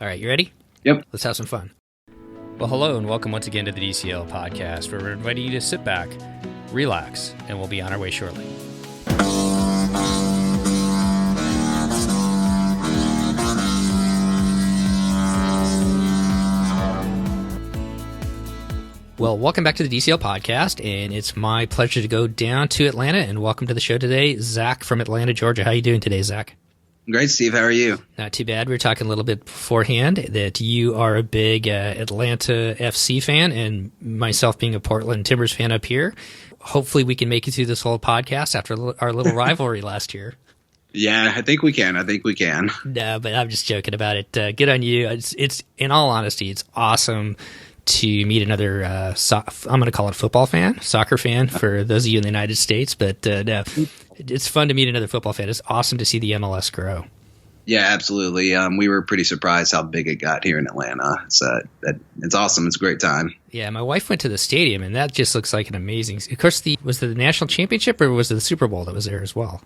All right, you ready? Yep. Let's have some fun. Well, hello and welcome once again to the DCL podcast, where we're inviting you to sit back, relax, and we'll be on our way shortly. Well, welcome back to the DCL podcast, and it's my pleasure to go down to Atlanta and welcome to the show today, Zach from Atlanta, Georgia. How are you doing today, Zach? Great, Steve. How are you? Not too bad. We were talking a little bit beforehand that you are a big Atlanta FC fan, and myself being a Portland Timbers fan up here. Hopefully we can make it through this whole podcast after our little rivalry last year. Yeah, I think we can. No, but I'm just joking about it. Good on you. It's in all honesty, it's awesome to meet another, I'm going to call it football fan, soccer fan for those of you in the United States. But no, it's fun to meet another football fan. It's awesome to see the MLS grow. Yeah, absolutely. We were pretty surprised how big it got here in Atlanta. It's awesome. It's a great time. Yeah, my wife went to the stadium, and that just looks like an amazing. Of course, was it the national championship or was it the Super Bowl that was there as well?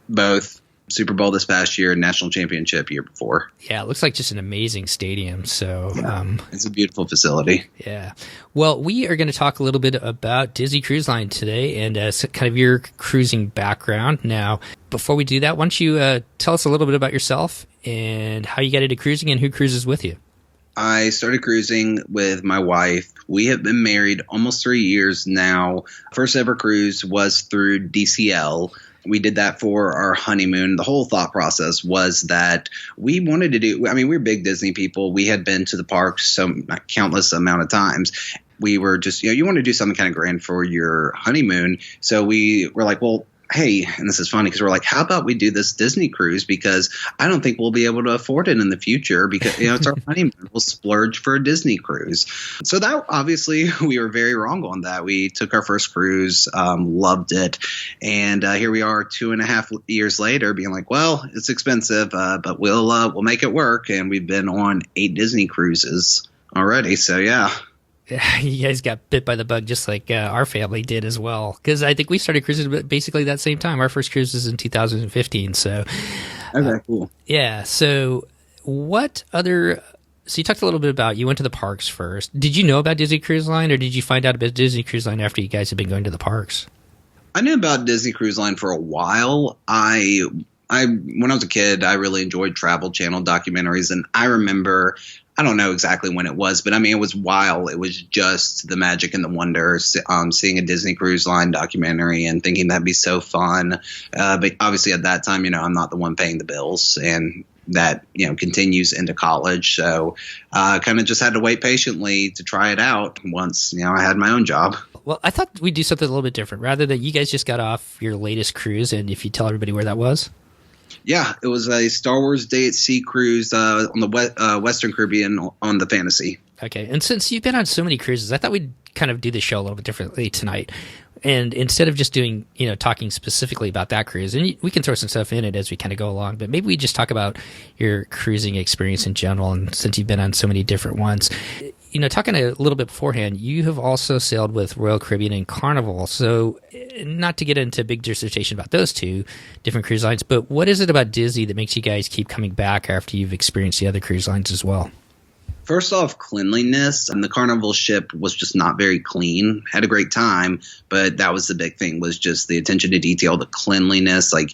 Both. Super Bowl this past year, national championship year before. Yeah, it looks like just an amazing stadium. So it's a beautiful facility. Yeah. Well, we are going to talk a little bit about Disney Cruise Line today and kind of your cruising background. Now, before we do that, why don't you tell us a little bit about yourself and how you got into cruising and who cruises with you? I started cruising with my wife. We have been married almost 3 years now. First ever cruise was through DCL. We did that for our honeymoon. The whole thought process was that we wanted to do, we're big Disney people. We had been to the parks countless amount of times. We were just, you want to do something kind of grand for your honeymoon. So we were like, well, hey, and this is funny because we're like, how about we do this Disney cruise? Because I don't think we'll be able to afford it in the future because, it's our honeymoon. We'll splurge for a Disney cruise. So that obviously we were very wrong on that. We took our first cruise, loved it. And here we are 2.5 years later being like, well, it's expensive, but we'll make it work. And we've been on 8 Disney cruises already. So, yeah. You guys got bit by the bug just like our family did as well. Because I think we started cruising basically that same time. Our first cruise was in 2015. So, okay, cool. Yeah. So, what other? So you talked a little bit about you went to the parks first. Did you know about Disney Cruise Line, or did you find out about Disney Cruise Line after you guys had been going to the parks? I knew about Disney Cruise Line for a while. When I was a kid, I really enjoyed Travel Channel documentaries, and I remember. I don't know exactly when it was, but it was while it was just the magic and the wonder, seeing a Disney Cruise Line documentary and thinking that'd be so fun. But obviously at that time, I'm not the one paying the bills, and that, continues into college. So kind of just had to wait patiently to try it out once, I had my own job. Well, I thought we'd do something a little bit different rather than you guys just got off your latest cruise. And if you tell everybody where that was. Yeah, it was a Star Wars Day at Sea cruise on the Western Caribbean on the Fantasy. Okay, and since you've been on so many cruises, I thought we'd kind of do the show a little bit differently tonight. And instead of just doing, talking specifically about that cruise, and we can throw some stuff in it as we kind of go along, but maybe we just talk about your cruising experience in general, and since you've been on so many different ones. Talking a little bit beforehand, you have also sailed with Royal Caribbean and Carnival. So not to get into a big dissertation about those two different cruise lines, but what is it about Disney that makes you guys keep coming back after you've experienced the other cruise lines as well? First off, cleanliness. And the Carnival ship was just not very clean. Had a great time, but that was the big thing, was just the attention to detail, the cleanliness. Like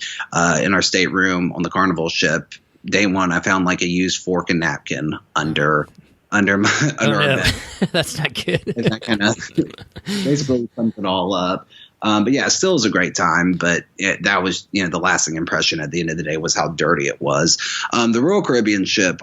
in our stateroom on the Carnival ship, day one, I found like a used fork and napkin under our bed. That's not good. And that kind of basically sums it all up. But yeah, it still was a great time. But that was, the lasting impression at the end of the day was how dirty it was. The Royal Caribbean ship,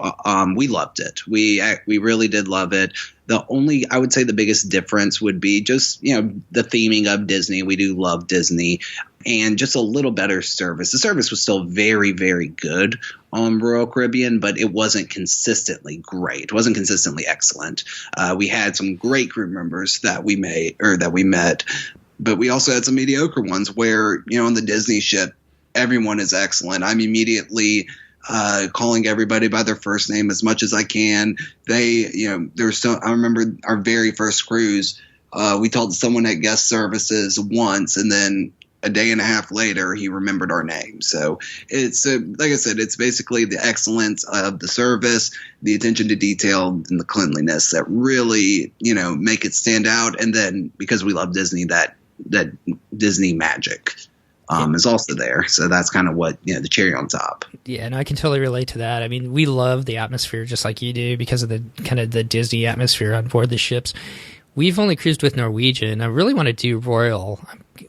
we loved it. We really did love it. I would say the biggest difference would be just, the theming of Disney. We do love Disney. And just a little better service. The service was still very, very good on Royal Caribbean, but it wasn't consistently great. It wasn't consistently excellent. We had some great crew members that we met, but we also had some mediocre ones where, on the Disney ship, everyone is excellent. I'm immediately calling everybody by their first name as much as I can. I remember our very first cruise, we told someone at guest services once, and then a day and a half later, he remembered our name. So it's like I said, it's basically the excellence of the service, the attention to detail, and the cleanliness that really, make it stand out. And then because we love Disney, that Disney magic is also there. So that's kind of what, the cherry on top. Yeah, and I can totally relate to that. I mean, we love the atmosphere just like you do because of the kind of the Disney atmosphere on board the ships. We've only cruised with Norwegian. I really want to do Royal.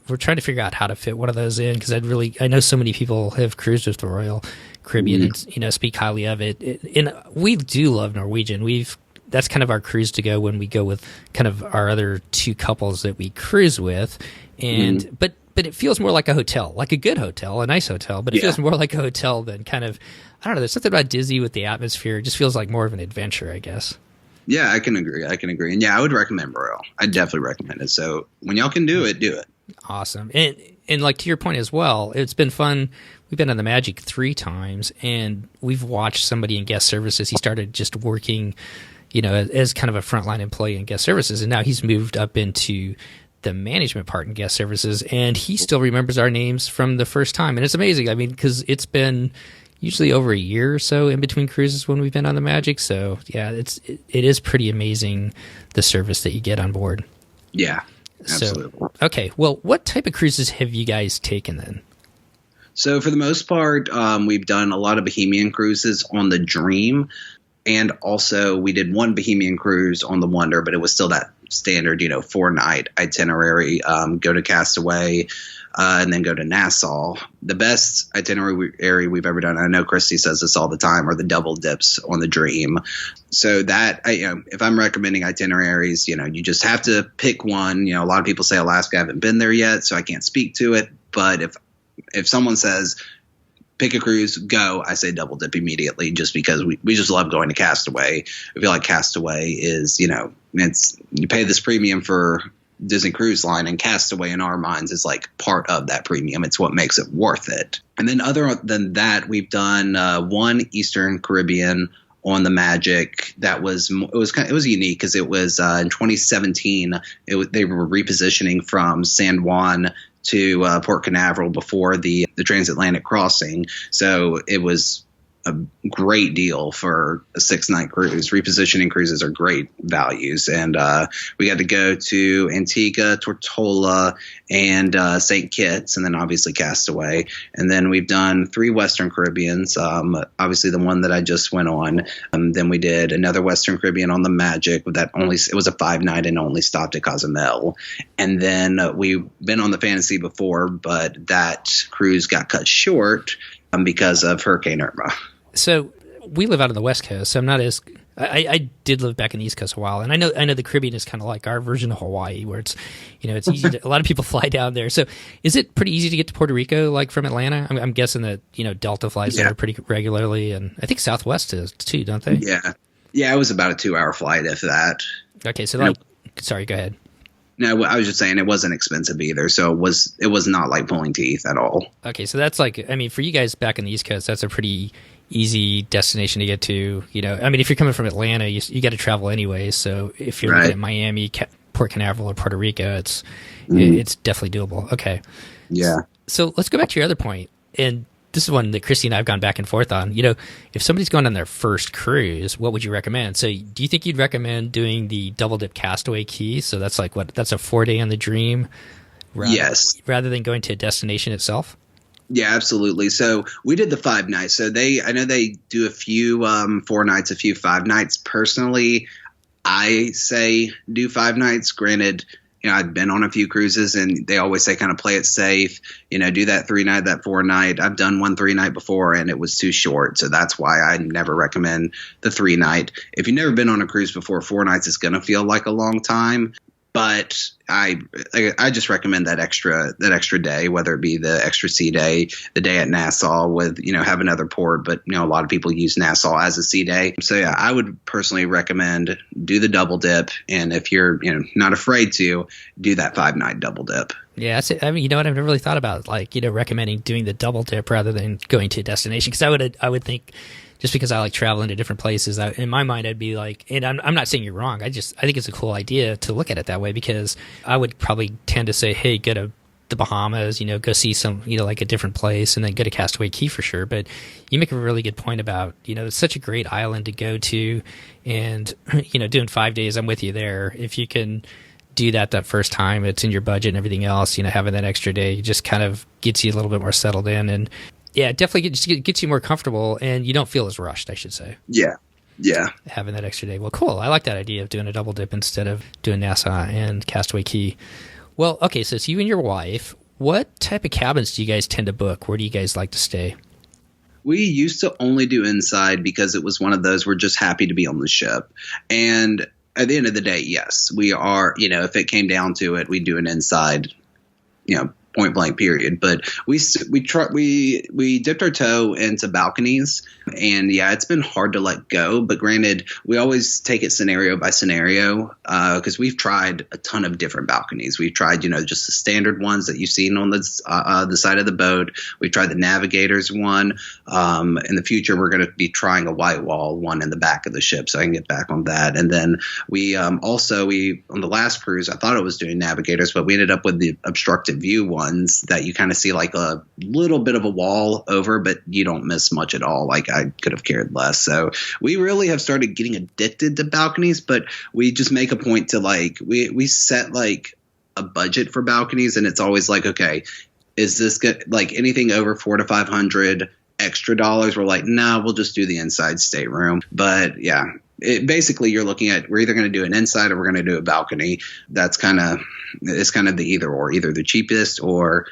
We're trying to figure out how to fit one of those in because I know so many people have cruised with the Royal Caribbean and, speak highly of it. And we do love Norwegian. That's kind of our cruise to go when we go with kind of our other two couples that we cruise with. And, but it feels more like a hotel, like a good hotel, a nice hotel, but it feels more like a hotel than kind of, I don't know, there's something about Disney with the atmosphere. It just feels like more of an adventure, I guess. Yeah, I can agree. And I would recommend Royal. I definitely recommend it. So when y'all can do it, do it. Awesome. And like to your point as well, it's been fun. We've been on the Magic 3 times and we've watched somebody in guest services. He started just working, as kind of a frontline employee in guest services. And now he's moved up into the management part in guest services. And he still remembers our names from the first time. And it's amazing. I mean, because it's been usually over a year or so in between cruises when we've been on the Magic. So yeah, it is pretty amazing the service that you get on board. Yeah, absolutely. So, okay, well, what type of cruises have you guys taken then? So for the most part, we've done a lot of Bohemian cruises on the Dream. And also we did one Bohemian cruise on the Wonder, but it was still that standard, 4-night itinerary, go to Castaway, and then go to Nassau. The best itinerary we've ever done, I know Christy says this all the time, are the double dips on the Dream. So that, if I'm recommending itineraries, you just have to pick one. A lot of people say Alaska, I haven't been there yet, so I can't speak to it. But if someone says, pick a cruise, go, I say double dip immediately just because we just love going to Castaway. I feel like Castaway is, you pay this premium for Disney Cruise Line, and Castaway in our minds is like part of that premium. It's what makes it worth it. And then other than that, we've done one Eastern Caribbean on the Magic that was unique because it was in 2017. They were repositioning from San Juan to Port Canaveral before the transatlantic crossing. So it was a great deal for a 6-night cruise. Repositioning cruises are great values. And we got to go to Antigua, Tortola, and St. Kitts, and then obviously Castaway. And then we've done 3 Western Caribbeans, obviously the one that I just went on. Then we did another Western Caribbean on the Magic. It was a 5-night and only stopped at Cozumel. And then we've been on the Fantasy before, but that cruise got cut short because of Hurricane Irma. So we live out on the West Coast, so I'm not as I did live back in the East Coast a while, and I know the Caribbean is kind of like our version of Hawaii, where it's it's easy. A lot of people fly down there. So is it pretty easy to get to Puerto Rico, like from Atlanta? I'm guessing that Delta flies there pretty regularly, and I think Southwest does too, don't they? Yeah. It was about a 2-hour flight, if that. Okay, so sorry, go ahead. No, I was just saying it wasn't expensive either, so it was not like pulling teeth at all. Okay, so that's like, I mean, for you guys back on the East Coast, that's a pretty easy destination to get to. I mean, if you're coming from Atlanta, you got to travel anyway. So if you're in Miami, Port Canaveral, or Puerto Rico, it's definitely doable. Okay. Yeah. So let's go back to your other point, and this is one that Christy and I have gone back and forth on. If somebody's going on their first cruise, what would you recommend? So do you think you'd recommend doing the double dip Castaway Key? So that's like that's a 4-day on the Dream? Rather than going to a destination itself? Yeah, absolutely. So we did the 5 nights. So I know they do a few 4 nights, a few 5 nights. Personally, I say do 5 nights. Granted, I've been on a few cruises and they always say kind of play it safe, do that 3-night, that 4-night. I've done one 3-night before and it was too short. So that's why I never recommend the 3-night. If you've never been on a cruise before, 4 nights is going to feel like a long time. But I just recommend that extra day, whether it be the extra sea day, the day at Nassau with, have another port. But, a lot of people use Nassau as a sea day. So, yeah, I would personally recommend do the double dip. And if you're, not afraid to, do that 5-night double dip. Yeah, that's it. I mean, what? I've never really thought about, recommending doing the double dip rather than going to a destination. Because I would think, just because I like traveling to different places, in my mind, I'd be like, and I'm not saying you're wrong. I think it's a cool idea to look at it that way, because I would probably tend to say, hey, get a the Bahamas, go see some, like a different place and then go to Castaway Cay for sure. But you make a really good point about, it's such a great island to go to, and, doing 5 days, I'm with you there. If you can do that first time, it's in your budget and everything else, having that extra day just kind of gets you a little bit more settled in, and yeah, it definitely gets you more comfortable, and you don't feel as rushed, I should say. Yeah. Yeah. Having that extra day. Well, cool. I like that idea of doing a double dip instead of doing Nassau and Castaway Cay. Well, okay, so it's you and your wife. What type of cabins do you guys tend to book? Where do you guys like to stay? We used to only do inside because it was one of those, we're just happy to be on the ship. And at the end of the day, yes, we are, if it came down to it, we'd do an inside, point blank period. But we dipped our toe into balconies, and yeah, it's been hard to let go. But granted, we always take it scenario by scenario, because we've tried a ton of different balconies. We've tried, just the standard ones that you've seen on the side of the boat. We've tried the Navigators one. In the future, we're going to be trying a white wall one in the back of the ship, so I can get back on that. And then we on the last cruise, I thought it was doing Navigators, but we ended up with the obstructive view ones that you kind of see like a little bit of a wall over, but you don't miss much at all. Like, I could have cared less. So we really have started getting addicted to balconies, but we just make a point to we set like a budget for balconies, and it's always like, okay, is this good? Like anything over $400 to $500 extra dollars, we're like, nah, we'll just do the inside stateroom. But yeah, basically you're looking at, we're either going to do an inside or we're going to do a balcony. It's kind of the either or, either the cheapest or,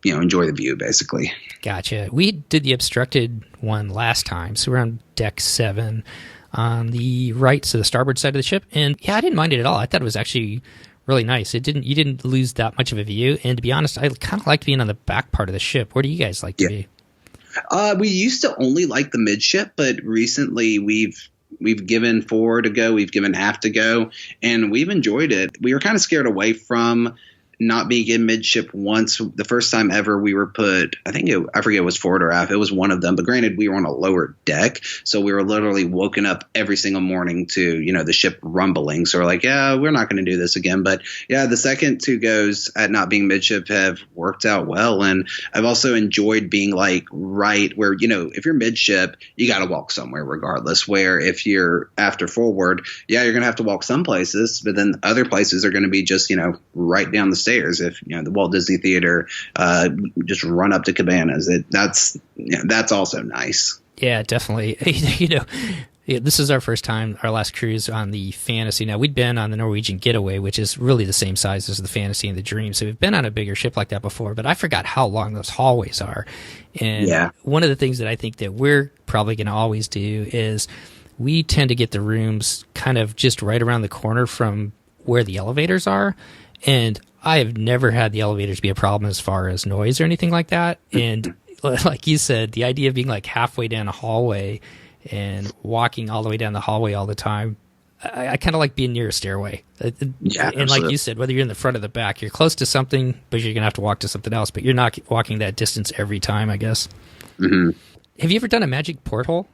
enjoy the view, basically. Gotcha. We did the obstructed one last time. So we're on deck 7 on the right, so the starboard side of the ship. And yeah, I didn't mind it at all. I thought it was actually really nice. You didn't lose that much of a view. And to be honest, I kind of liked being on the back part of the ship. Where do you guys like to be? We used to only like the midship, but recently we've given forward a go, we've given aft a go, and we've enjoyed it. We were kind of scared away from not being in midship once. The first time ever we were put, I forget it was forward or aft. It was one of them. But granted, we were on a lower deck, so we were literally woken up every single morning to, the ship rumbling. So we're like, yeah, we're not going to do this again. But yeah, the second two goes at not being midship have worked out well. And I've also enjoyed being like right where, if you're midship, you got to walk somewhere regardless. Where if you're after forward, yeah, you're going to have to walk some places, but then other places are going to be just, right down the stairs. If the Walt Disney Theater, just run up to Cabanas, that's also nice. Yeah, definitely. This is our first time, our last cruise on the Fantasy. Now, we'd been on the Norwegian Getaway, which is really the same size as the Fantasy and the Dream. So we've been on a bigger ship like that before, but I forgot how long those hallways are. And one of the things that I think that we're probably going to always do is we tend to get the rooms kind of just right around the corner from where the elevators are. And I have never had the elevators be a problem as far as noise or anything like that. And like you said, the idea of being like halfway down a hallway and walking all the way down the hallway all the time, I kind of like being near a stairway. Yeah, and absolutely. like you said, whether you're in the front or the back, you're close to something, but you're going to have to walk to something else. But you're not walking that distance every time, I guess. Mm-hmm. Have you ever done a magic porthole?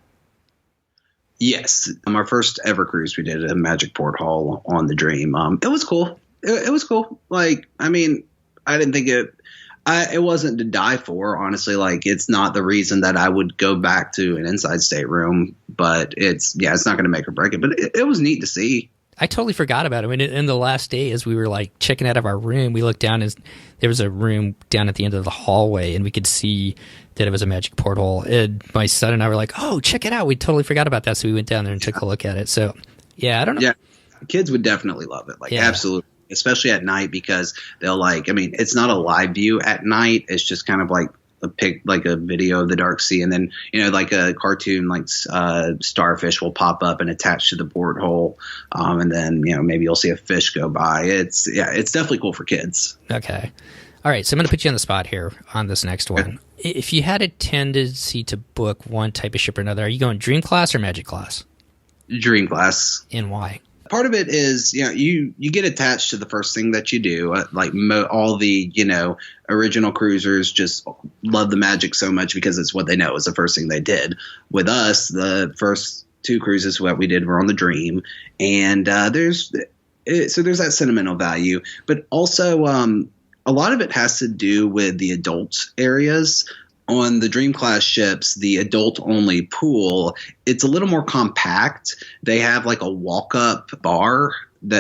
Yes. Our first ever cruise, we did a magic porthole on the Dream. It was cool. It was cool. Like, I mean, I didn't think it wasn't to die for, honestly. Like, it's not the reason that I would go back to an inside stateroom, but it's not going to make or break it. But it was neat to see. I totally forgot about it. I mean, in the last day, as we were like checking out of our room, we looked down and there was a room down at the end of the hallway, and we could see that it was a magic porthole. And my son and I were like, "Oh, check it out!" We totally forgot about that, so we went down there and took a look at it. So, yeah, I don't know. Yeah, kids would definitely love it. Like, absolutely. Especially at night, because they'll it's not a live view at night. It's just kind of like a video of the dark sea. And then, like a cartoon, like starfish will pop up and attach to the porthole. And then, maybe you'll see a fish go by. It's definitely cool for kids. Okay. All right. So I'm going to put you on the spot here on this next one. If you had a tendency to book one type of ship or another, are you going Dream class or Magic class? Dream class. And why? Part of it is, you get attached to the first thing that you do. All the, original cruisers just love the Magic so much because it's what they know is the first thing they did. With us, the first two cruises that we did were on the Dream. And there's that sentimental value. But also, A lot of it has to do with the adult areas. On the Dream Class ships, the adult-only pool, it's a little more compact. They have like a walk-up bar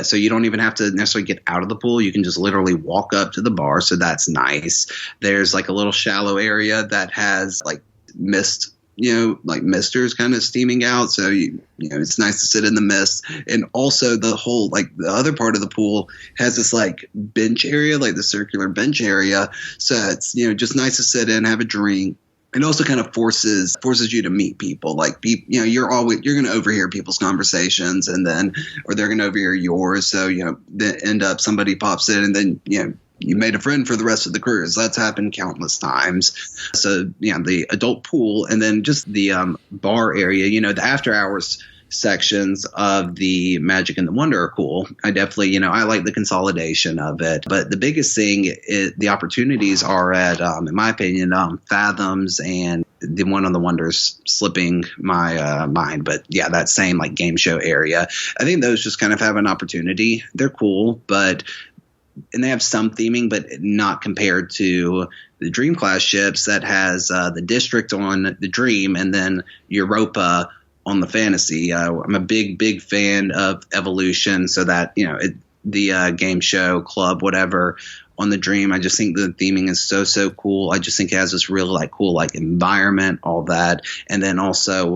so you don't even have to necessarily get out of the pool. You can just literally walk up to the bar, so that's nice. There's like a little shallow area that has like mist, like misters kind of steaming out. So, it's nice to sit in the mist. And also the whole, like the other part of the pool has this like bench area, like the circular bench area. So it's, just nice to sit in, have a drink. It also kind of forces you to meet people. Like, you're going to overhear people's conversations, and then, or they're going to overhear yours. So, then end up somebody pops in, and then, you made a friend for the rest of the cruise. That's happened countless times. So, the adult pool, and then just the bar area, the after hours sections of the Magic and the Wonder are cool. I definitely, I like the consolidation of it. But the biggest thing, the opportunities are at, in my opinion, Fathoms, and the one on the Wonder's slipping my mind. But yeah, that same like game show area. I think those just kind of have an opportunity. They're cool, and they have some theming, but not compared to the Dream Class ships that has the District on the Dream, and then Europa on the Fantasy. I'm a big fan of Evolution, so that the game show club, whatever, on the Dream. I just think the theming is so cool. I just think it has this really like cool like environment, all that. And then also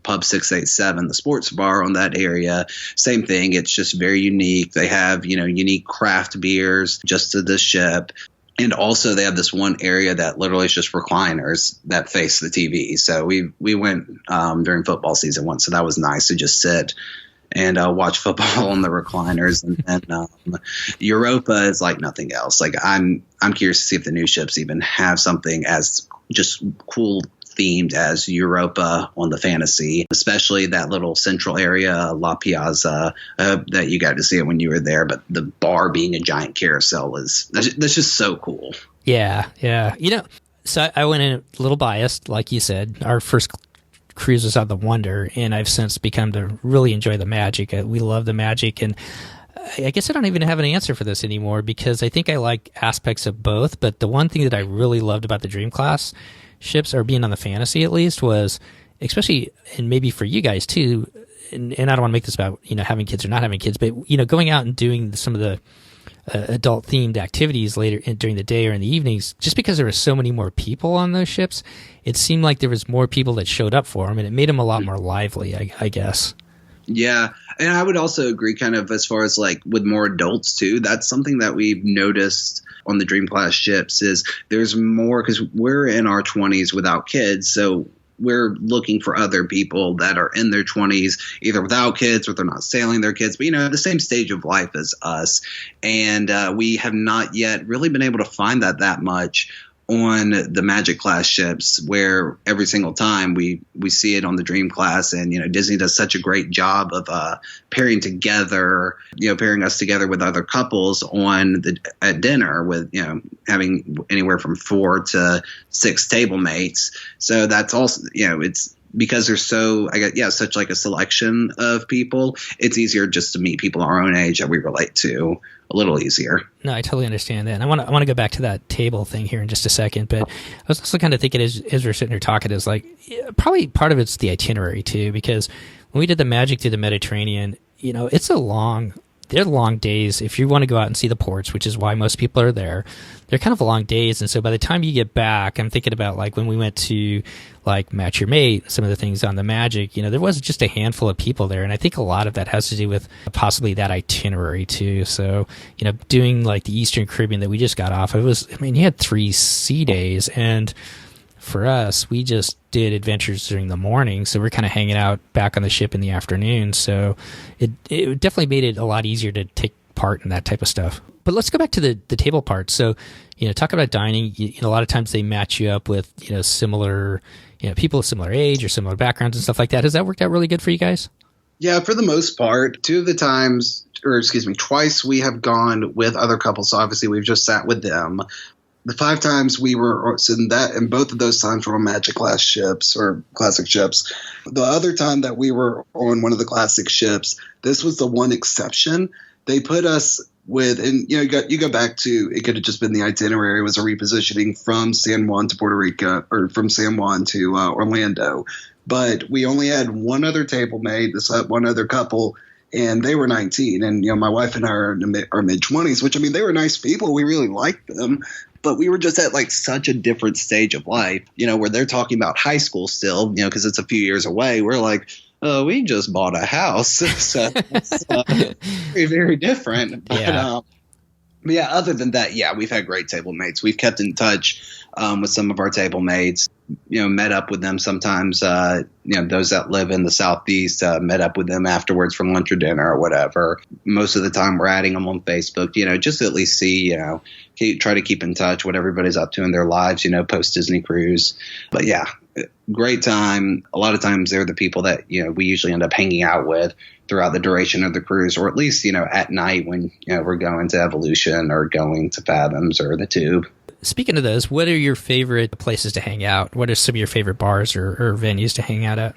Pub 687, the sports bar on that area, same thing. It's just very unique. They have unique craft beers just to the ship. And also they have this one area that literally is just recliners that face the TV. So we went during football season once, so that was nice to just sit and watch football on the recliners. And then Europa is like nothing else. Like I'm curious to see if the new ships even have something as just cool themed as Europa on the Fantasy, especially that little central area, La Piazza, that you got to see it when you were there. But the bar being a giant carousel that's just so cool. Yeah. So I went in a little biased, like you said. Our first cruise was on the Wonder, and I've since become to really enjoy the Magic. We love the Magic, and I guess I don't even have an answer for this anymore, because I think I like aspects of both. But the one thing that I really loved about the Dream Class ships, or being on the Fantasy at least, was, especially, and maybe for you guys too, and I don't want to make this about having kids or not having kids, but going out and doing some of the adult themed activities later during the day or in the evenings, just because there were so many more people on those ships, it seemed like there was more people that showed up for them, and it made them a lot more lively, I guess. Yeah. And I would also agree kind of as far as like with more adults too. That's something that we've noticed on the Dream Class ships is there's more, because we're in our 20s without kids. So we're looking for other people that are in their 20s, either without kids or they're not sailing their kids, but the same stage of life as us. And we have not yet really been able to find that much on the Magic Class ships, where every single time we see it on the Dream Class, and Disney does such a great job of pairing us together with other couples at dinner, with having anywhere from 4 to 6 table mates. So that's also it's because there's such like a selection of people. It's easier just to meet people our own age that we relate to a little easier. No, I totally understand that. And I want to go back to that table thing here in just a second, but I was also kind of thinking as we're sitting here talking, is like probably part of it's the itinerary too, because when we did the Magic through the Mediterranean, they're long days. If you want to go out and see the ports, which is why most people are there, they're kind of long days. And so by the time you get back, I'm thinking about like when we went to like Match Your Mate, some of the things on the Magic, there was just a handful of people there. And I think a lot of that has to do with possibly that itinerary too. So, doing like the Eastern Caribbean that we just got off, you had 3 sea days, and for us, we just did adventures during the morning, so we're kind of hanging out back on the ship in the afternoon. So it definitely made it a lot easier to take part in that type of stuff. But let's go back to the table part. So, talk about dining. A lot of times they match you up with similar people of similar age or similar backgrounds and stuff like that. Has that worked out really good for you guys? Yeah, for the most part. Twice we have gone with other couples. So obviously we've just sat with them. The 5 times we were and both of those times were on Magic Class ships or classic ships. The other time that we were on one of the classic ships, this was the one exception. They put us and you go back to, it could have just been the itinerary was a repositioning from San Juan to Puerto Rico, or from San Juan to Orlando. But we only had one other table mate, one other couple, and they were 19. And, my wife and I are in our mid-20s, which, I mean, they were nice people. We really liked them. But we were just at like such a different stage of life, where they're talking about high school still, because it's a few years away. We're like, oh, we just bought a house. So it's very, very different. But yeah, other than that, we've had great table mates. We've kept in touch with some of our table mates, met up with them sometimes, those that live in the Southeast, met up with them afterwards for lunch or dinner or whatever. Most of the time we're adding them on Facebook, just to at least see, try to keep in touch what everybody's up to in their lives, post Disney cruise. But yeah, great time. A lot of times they're the people that, we usually end up hanging out with throughout the duration of the cruise, or at least, at night when, we're going to Evolution or going to Fathoms or the Tube. Speaking of those, what are your favorite places to hang out? What are some of your favorite bars or venues to hang out at?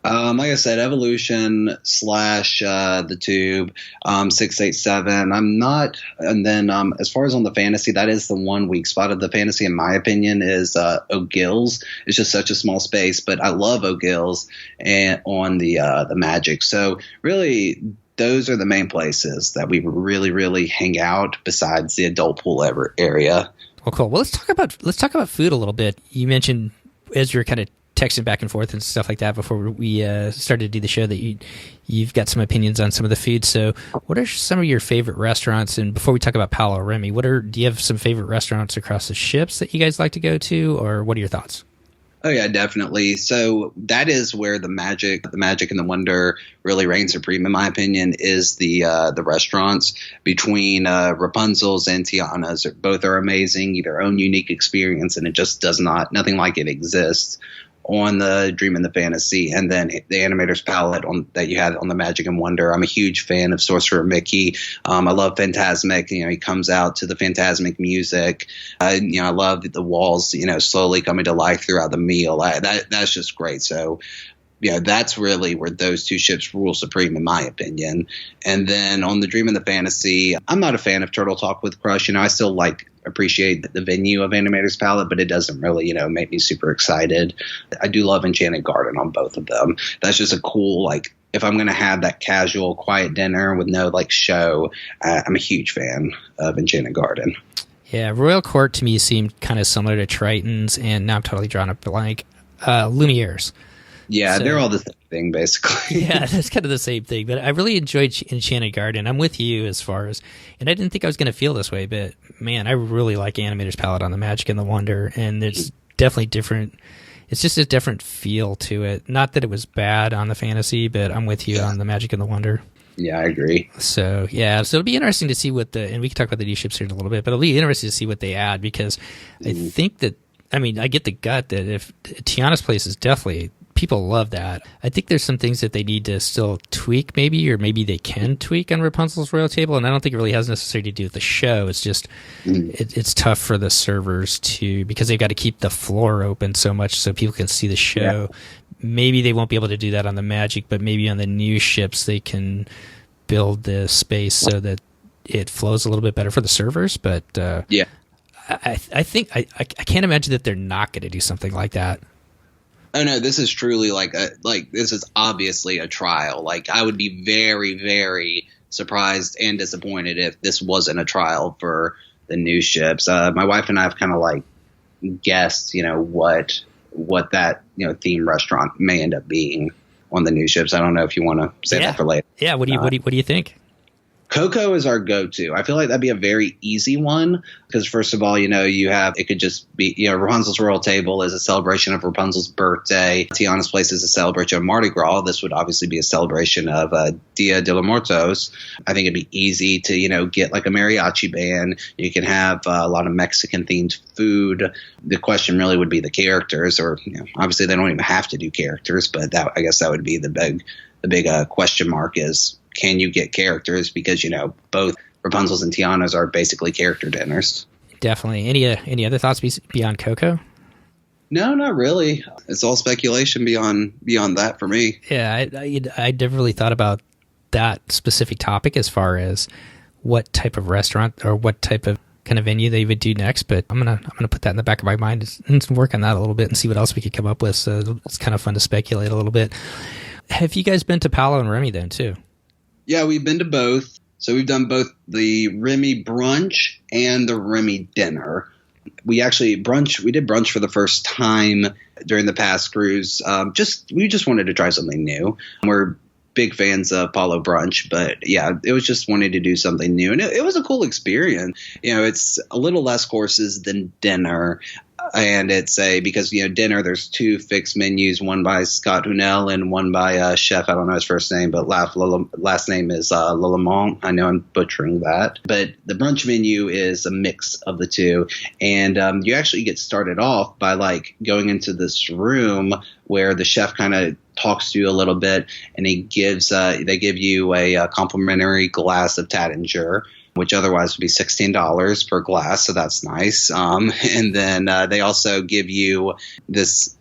Like I said, Evolution / the Tube, 687. I'm not, and then as far as on the Fantasy, that is the one weak spot of the Fantasy, in my opinion, is O'Gill's. It's just such a small space, but I love O'Gill's and on the Magic. So really, those are the main places that we really, really hang out besides the adult pool area. Well, cool. Well, let's talk about food a little bit. You mentioned as you were kind of texting back and forth and stuff like that before we started to do the show that you've got some opinions on some of the food. So, what are some of your favorite restaurants? And before we talk about Paolo Remy, do you have some favorite restaurants across the ships that you guys like to go to, or what are your thoughts? Oh yeah, definitely. So that is where the magic and the wonder really reign supreme, in my opinion, is the restaurants between Rapunzel's and Tiana's. Both are amazing, their own unique experience, and it just nothing like it exists on the Dream and the Fantasy, and then the Animator's Palette that you had on the Magic and Wonder. I'm a huge fan of Sorcerer Mickey. I love Fantasmic. He comes out to the Fantasmic music. I love the walls, slowly coming to life throughout the meal. That's just great. So, that's really where those two ships rule supreme, in my opinion. And then on the Dream and the Fantasy, I'm not a fan of Turtle Talk with Crush. I still appreciate the venue of Animator's Palette, but it doesn't really, make me super excited. I do love Enchanted Garden on both of them. That's just a cool, if I'm going to have that casual, quiet dinner with no, show, I'm a huge fan of Enchanted Garden. Yeah, Royal Court to me seemed kind of similar to Triton's, and now I'm totally drawing a blank. Lumiere's. Yeah, so, they're all the same thing, basically. Yeah, that's kind of the same thing. But I really enjoyed Enchanted Garden. I'm with you as far as, and I didn't think I was going to feel this way, but man, I really like Animator's Palette on the Magic and the Wonder, and it's definitely different. It's just a different feel to it. Not that it was bad on the Fantasy, but I'm with you on the Magic and the Wonder. Yeah, I agree. So it'll be interesting to see and we can talk about the new ships here in a little bit, but it'll be interesting to see what they add, because I think that, I get the gut that if Tiana's Place is definitely, people love that. I think there's some things that they need to still tweak, maybe, or maybe they can tweak on Rapunzel's Royal Table, and I don't think it really has necessarily to do with the show. It's just it's tough for the servers because they've got to keep the floor open so much so people can see the show. Yeah. Maybe they won't be able to do that on the Magic, but maybe on the new ships they can build the space so that it flows a little bit better for the servers. But yeah, I think I can't imagine that they're not going to do something like that. Oh no, this is truly this is obviously a trial. I would be very, very surprised and disappointed if this wasn't a trial for the new ships. My wife and I have kind of guessed, what that theme restaurant may end up being on the new ships. I don't know if you want to say that for later. Yeah, what do you think? Coco is our go-to. I feel like that'd be a very easy one because, first of all, it could just be, Rapunzel's Royal Table is a celebration of Rapunzel's birthday. Tiana's Place is a celebration of Mardi Gras. This would obviously be a celebration of Dia de los Muertos. I think it'd be easy to, get a mariachi band. You can have a lot of Mexican-themed food. The question really would be the characters, or, obviously they don't even have to do characters, but I guess that would be the big question mark is, can you get characters? Because, both Rapunzel's and Tiana's are basically character dinners. Definitely. Any other thoughts beyond Coco? No, not really. It's all speculation beyond that for me. Yeah, I never really thought about that specific topic as far as what type of restaurant or what type of kind of venue they would do next, but I'm gonna put that in the back of my mind and work on that a little bit and see what else we could come up with. So it's kind of fun to speculate a little bit. Have you guys been to Palo and Remy then too? Yeah, we've been to both. So we've done both the Remy brunch and the Remy dinner. We did brunch for the first time during the past cruise. We just wanted to try something new. We're big fans of Palo brunch, but yeah, it was just wanting to do something new, and it was a cool experience. It's a little less courses than dinner, and because dinner, there's two fixed menus, one by Scott Hunel and one by a chef. I don't know his first name, but last name is Lelamont. I know I'm butchering that, but the brunch menu is a mix of the two, and you actually get started off by going into this room where the chef kind of talks to you a little bit, and they give you a complimentary glass of Taittinger, which otherwise would be $16 per glass, so that's nice. And then they also give you this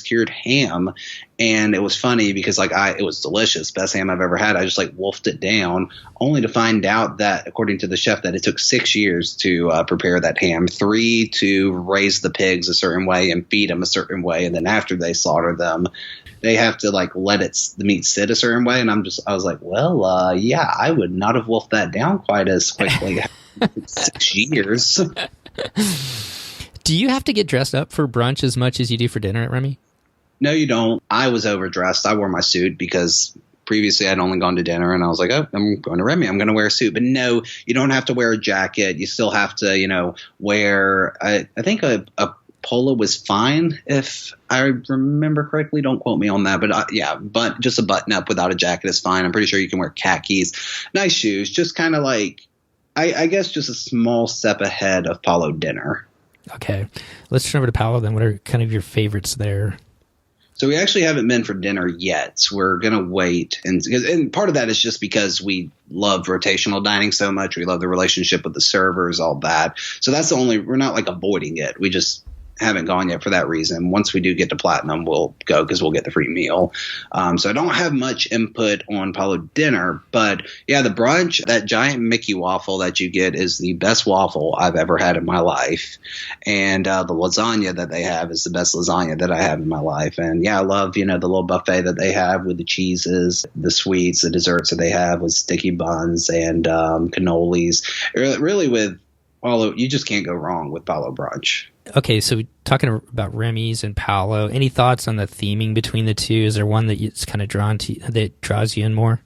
cured ham, and it was funny because it was delicious, best ham I've ever had. I just wolfed it down, only to find out that according to the chef that it took 6 years to prepare that ham, 3 to raise the pigs a certain way and feed them a certain way, and then after they slaughter them, they have to let the meat sit a certain way. And I was like, well, yeah, I would not have wolfed that down quite as quickly. 6 years. Do you have to get dressed up for brunch as much as you do for dinner at Remy? No, you don't. I was overdressed. I wore my suit because previously I'd only gone to dinner, and I was like, oh, I'm going to Remy. I'm going to wear a suit. But no, you don't have to wear a jacket. You still have to, wear, I think a polo was fine if I remember correctly. Don't quote me on that, but just a button up without a jacket is fine. I'm pretty sure you can wear khakis, nice shoes, just kind of I guess just a small step ahead of Palo dinner. Okay, let's turn over to Palo then. What are kind of your favorites there? So we actually haven't been for dinner yet. We're going to wait. And part of that is just because we love rotational dining so much. We love the relationship with the servers, all that. So that's we're not avoiding it. We just haven't gone yet for that reason. Once we do get to Platinum, we'll go because we'll get the free meal. So I don't have much input on Palo dinner, but yeah, the brunch, that giant Mickey waffle that you get is the best waffle I've ever had in my life. And the lasagna that they have is the best lasagna that I have in my life. And yeah, I love, the little buffet that they have with the cheeses, the sweets, the desserts that they have with sticky buns and cannolis. Really with Palo, you just can't go wrong with Palo brunch. Okay, so talking about Remy's and Palo, any thoughts on the theming between the two? Is there one that it's kind of that draws you in more?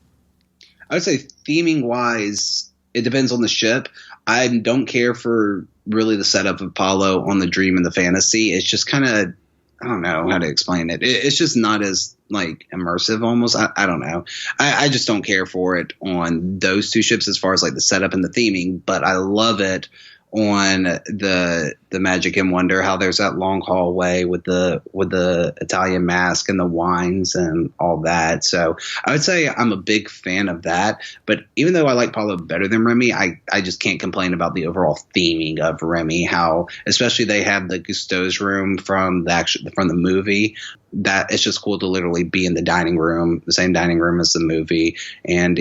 I would say theming wise, it depends on the ship. I don't care for really the setup of Palo on the Dream and the Fantasy. It's just kind of, I don't know how to explain it. It's just not as immersive almost. I don't know. I just don't care for it on those two ships as far as the setup and the theming, but I love it on the Magic and Wonder, how there's that long hallway with the Italian mask and the wines and all that. So I would say I'm a big fan of that. But even though I like Palo better than Remy, I just can't complain about the overall theming of Remy. How especially they have the Gusteau's room from the movie. That it's just cool to literally be in the dining room, the same dining room as the movie, and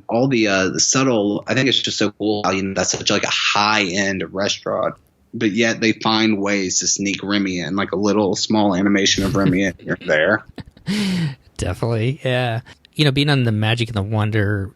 all the subtle. I think it's just so cool how that's such a high end restaurant, but yet they find ways to sneak Remy in, a little small animation of Remy in here there. Definitely, yeah. Being on the Magic and the Wonder,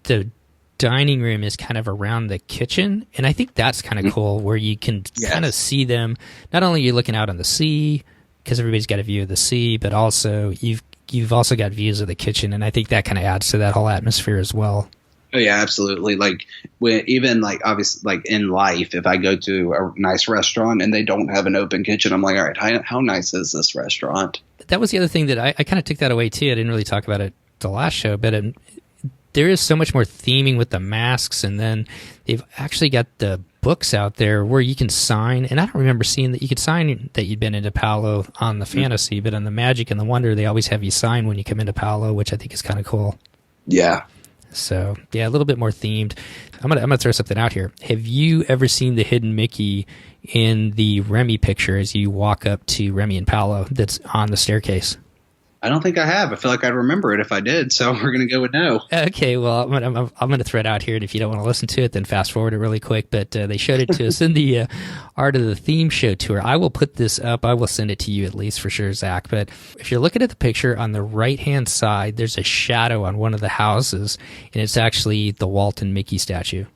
the dining room is kind of around the kitchen, and I think that's kind of cool, where you can kind of see them. Not only you're looking out on the sea, because everybody's got a view of the sea, but also you've also got views of the kitchen, and I think that kind of adds to that whole atmosphere as well. Oh yeah, absolutely. Obviously, in life, if I go to a nice restaurant and they don't have an open kitchen, I'm like, all right, how nice is this restaurant? That was the other thing that I kind of took that away too. I didn't really talk about it the last show, but there is so much more theming with the masks, and then they've actually got the books out there where you can sign, and I don't remember seeing that you could sign that you'd been into Palo on the Fantasy, but on the Magic and the Wonder, they always have you sign when you come into Palo, which I think is kind of cool. Yeah. So yeah, a little bit more themed. I'm gonna throw something out here. Have you ever seen the hidden Mickey in the Remy picture as you walk up to Remy and Palo that's on the staircase? I don't think I have. I feel like I'd remember it if I did. So we're going to go with no. Okay, well, I'm going to thread out here, and if you don't want to listen to it, then fast forward it really quick. But they showed it to us in the Art of the Theme Show tour. I will put this up. I will send it to you at least for sure, Zach. But if you're looking at the picture on the right-hand side, there's a shadow on one of the houses, and it's actually the Walt and Mickey statue.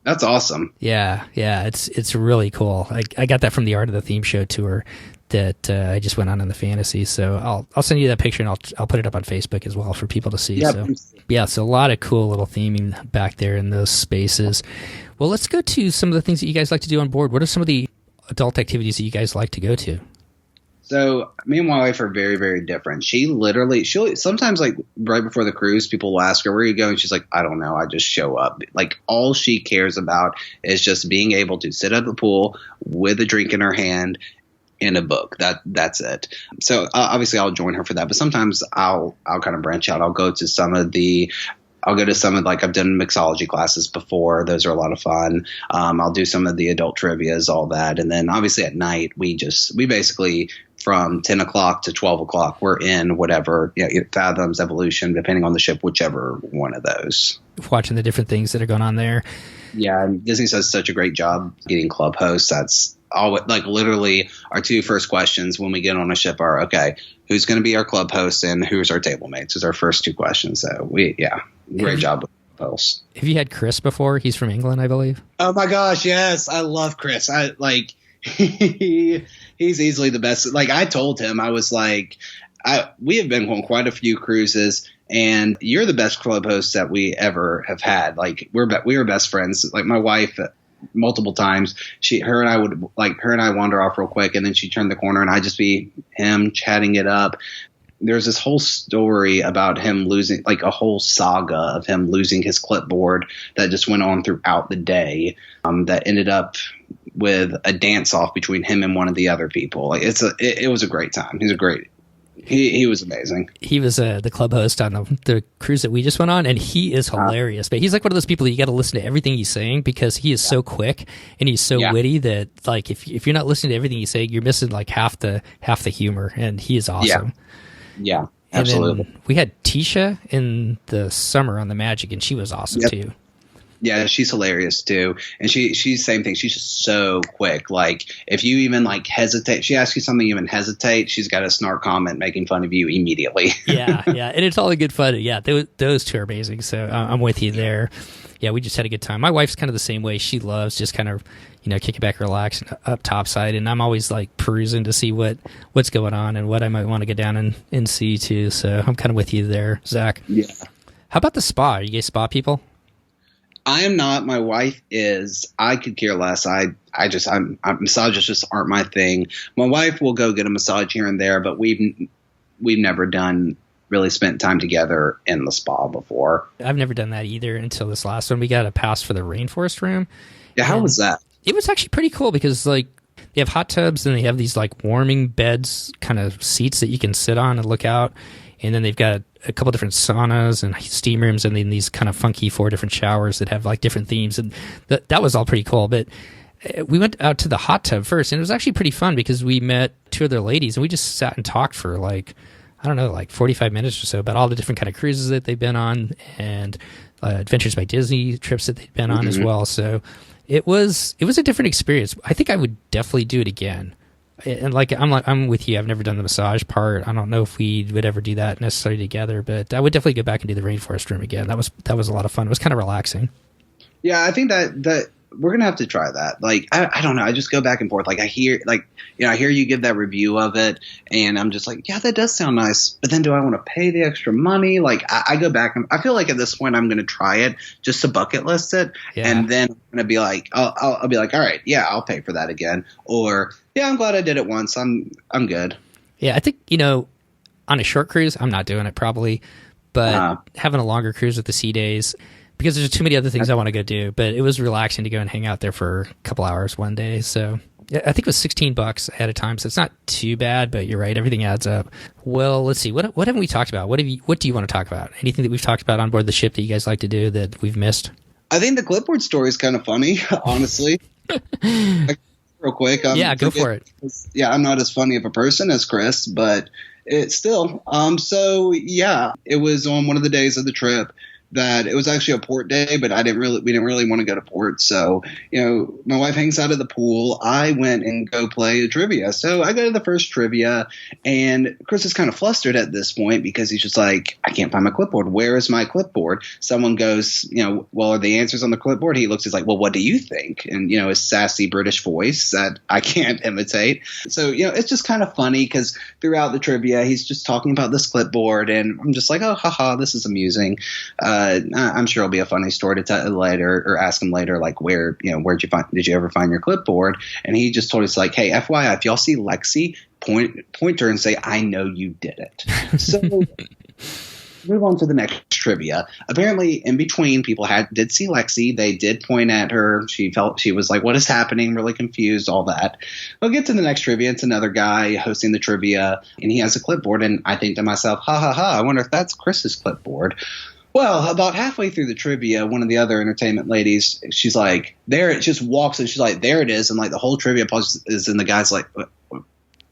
That's awesome. Yeah, it's really cool. I got that from the Art of the Theme Show tour that I just went on in the fantasy. So I'll send you that picture, and I'll put it up on Facebook as well for people to see. Yeah, so a lot of cool little theming back there in those spaces. Well, let's go to some of the things that you guys like to do on board. What are some of the adult activities that you guys like to go to? So me and my wife are very, very different. She'll sometimes, like, right before the cruise, people will ask her, where are you going? She's like, I don't know. I just show up. Like, all she cares about is just being able to sit at the pool with a drink in her hand and a book. That's it. So obviously I'll join her for that. But sometimes I'll kind of branch out. I'll go to some of like, I've done mixology classes before. Those are a lot of fun. I'll do some of the adult trivias, all that. And then obviously at night, we basically from 10 o'clock to 12 o'clock, we're in whatever, Fathoms, Evolution, depending on the ship, whichever one of those. Watching the different things that are going on there. Yeah. And Disney does such a great job getting club hosts. That's always, like, literally our two first questions when we get on a ship are, okay, who's going to be our club host and who's our table mates is our first two questions. So great job with hosts. Have you had Chris before? He's from England, I believe. Oh my gosh, yes, I love Chris. He's easily the best. Like, I told him, I was like, we have been on quite a few cruises, and you're the best club host that we ever have had. Like, we were best friends. Like, my wife, multiple times, her and I wander off real quick, and then she'd turn the corner, and I'd just be him chatting it up. There's this whole story about him losing, like a whole saga of him losing his clipboard that just went on throughout the day, that ended up with a dance off between him and one of the other people. Like, it was a great time. He was amazing. He was the club host on the cruise that we just went on, and he is hilarious. But he's like one of those people that you got to listen to everything he's saying, because he is so quick and he's so witty that, like, if you're not listening to everything he's saying, you're missing like half the humor. And he is awesome. Yeah, absolutely. And then we had Tisha in the summer on the Magic, and she was awesome too. Yeah, she's hilarious too. And she's same thing. She's just so quick. Like, if you even like hesitate, she asks you something, you even hesitate, she's got a snark comment making fun of you immediately. yeah. And it's all in good fun. Yeah, those two are amazing. So I'm with you there. Yeah, we just had a good time. My wife's kind of the same way. She loves just kind of, kick it back, relax, up topside. And I'm always like perusing to see what's going on and what I might want to get down and see too. So I'm kind of with you there, Zach. Yeah. How about the spa? Are you guys spa people? I am not. My wife is. I could care less. Massages just aren't my thing. My wife will go get a massage here and there, but we've never really spent time together in the spa before. I've never done that either until this last one. We got a pass for the rainforest room. Yeah, how was that? It was actually pretty cool, because like they have hot tubs and they have these like warming beds, kind of seats that you can sit on and look out. And then they've got a couple different saunas and steam rooms, and then these kind of funky 4 different showers that have like different themes. And that was all pretty cool. But we went out to the hot tub first, and it was actually pretty fun because we met 2 other ladies, and we just sat and talked for like 45 minutes or so about all the different kind of cruises that they've been on, and Adventures by Disney trips that they've been on as well. So it was a different experience. I think I would definitely do it again. And I'm with you. I've never done the massage part. I don't know if we would ever do that necessarily together, but I would definitely go back and do the rainforest room again. That was a lot of fun. It was kind of relaxing. Yeah, I think that we're gonna have to try that. Like, I don't know. I just go back and forth. Like, I hear you give that review of it, and I'm just like, yeah, that does sound nice. But then, do I want to pay the extra money? Like, I go back and I feel like at this point I'm gonna try it just to bucket list it, and then I'm gonna be like, I'll be like, all right, yeah, I'll pay for that again, or yeah, I'm glad I did it once. I'm good. Yeah, I think on a short cruise, I'm not doing it probably, but having a longer cruise with the Sea Days, because there's too many other things I want to go do. But it was relaxing to go and hang out there for a couple hours one day. So yeah, I think it was $16 ahead of time, so it's not too bad. But you're right, everything adds up. Well, let's see. What haven't we talked about? What do you want to talk about? Anything that we've talked about on board the ship that you guys like to do that we've missed? I think the clipboard story is kind of funny, honestly. Real quick. Yeah, go for it. Yeah, I'm not as funny of a person as Chris, but It still. So yeah, it was on one of the days of the trip that it was actually a port day, but we didn't really want to go to port. So, my wife hangs out at the pool. I went and go play a trivia. So I go to the first trivia, and Chris is kind of flustered at this point because he's just like, I can't find my clipboard. Where is my clipboard? Someone goes, well, are the answers on the clipboard? He looks, he's like, well, what do you think? And, his sassy British voice that I can't imitate. So, it's just kind of funny because throughout the trivia, he's just talking about this clipboard, and I'm just like, oh, haha, this is amusing. I'm sure it'll be a funny story to tell later, or ask him later, like did you ever find your clipboard? And he just told us like, hey, FYI, if y'all see Lexi, point to her and say, I know you did it. So move on to the next trivia. Apparently, in between, people did see Lexi. They did point at her. She was like, what is happening? Really confused, all that. We'll get to the next trivia. It's another guy hosting the trivia, and he has a clipboard. And I think to myself, ha, ha, ha, I wonder if that's Chris's clipboard. Well, about halfway through the trivia, one of the other entertainment ladies, she's like, there, it just walks and she's like, there it is. And like the whole trivia pause is, and the guy's like,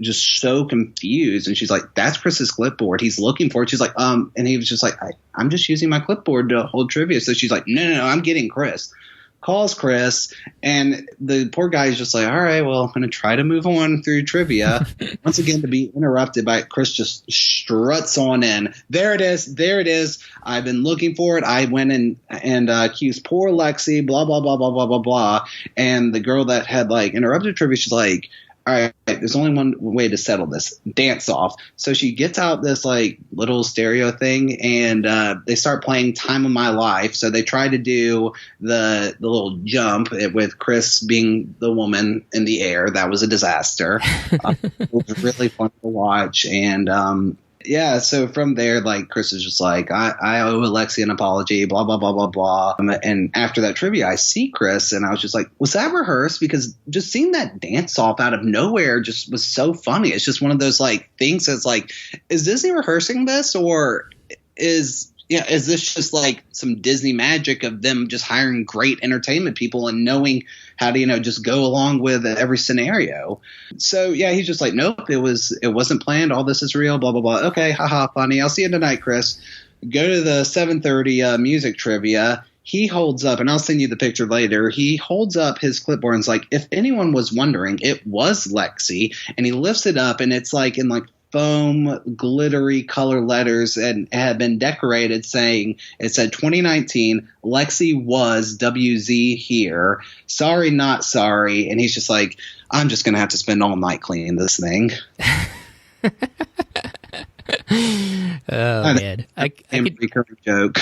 just so confused. And she's like, that's Chris's clipboard. He's looking for it. She's like, and he was just like, I'm just using my clipboard to hold trivia. So she's like, no, I'm getting Chris. Calls Chris, and the poor guy is just like, all right, well, I'm going to try to move on through trivia. Once again, to be interrupted by Chris just struts on in. There it is. I've been looking for it. I went and accused poor Lexi, blah, blah, blah, blah, blah, blah, blah. And the girl that had like interrupted trivia, she's like, all right, there's only one way to settle this. Dance off. So she gets out this like little stereo thing, and they start playing Time of My Life. So they try to do the little jump with Chris being the woman in the air. That was a disaster. It was really fun to watch. And yeah, so from there, like, Chris is just like, I owe Alexi an apology, blah, blah, blah, blah, blah. And after that trivia, I see Chris, and I was just like, was that rehearsed? Because just seeing that dance off out of nowhere just was so funny. It's just one of those, like, things that's like, is Disney rehearsing this, or is this just like some Disney magic of them just hiring great entertainment people and knowing how to, just go along with every scenario? So yeah, he's just like, nope, it wasn't planned. All this is real, blah, blah, blah. Okay. Haha. Funny. I'll see you tonight, Chris. Go to the 7:30 music trivia. He holds up, and I'll send you the picture later. He holds up his clipboard and is like, if anyone was wondering, it was Lexi. And he lifts it up, and it's like in like foam glittery color letters, and had been decorated saying, it said 2019, Lexi was WZ here, sorry not sorry. And he's just like, I'm just gonna have to spend all night cleaning this thing. Oh man, I could recurring joke.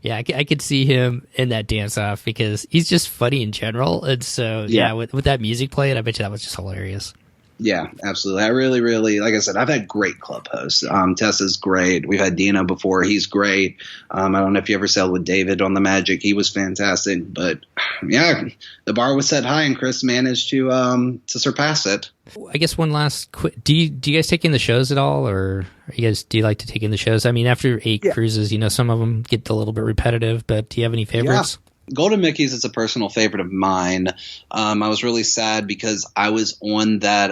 Yeah, I could see him in that dance off because he's just funny in general, and so yeah, with that music playing, I bet you that was just hilarious. Yeah, absolutely. I really, really, like I said, I've had great club hosts. Tessa's great. We've had Dino before. He's great. I don't know if you ever sailed with David on the Magic. He was fantastic. But yeah, the bar was set high, and Chris managed to surpass it. I guess one last quick. Do you guys take in the shows at all, or do you like to take in the shows? I mean, after 8 cruises, some of them get a little bit repetitive. But do you have any favorites? Yeah. Golden Mickey's is a personal favorite of mine. I was really sad because I was on that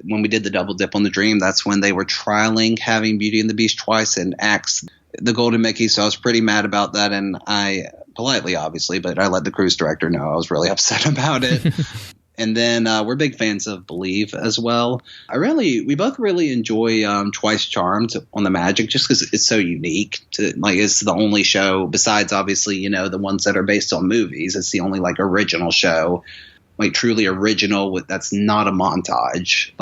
when we did the double dip on the Dream. That's when they were trialing having Beauty and the Beast twice and axed the Golden Mickey. So I was pretty mad about that, and I politely, obviously, but I let the cruise director know I was really upset about it. And then we're big fans of Believe as well. We both really enjoy Twice Charmed on the Magic, just because it's so unique. It's the only show besides, obviously, the ones that are based on movies. It's the only original show, truly original that's not a montage.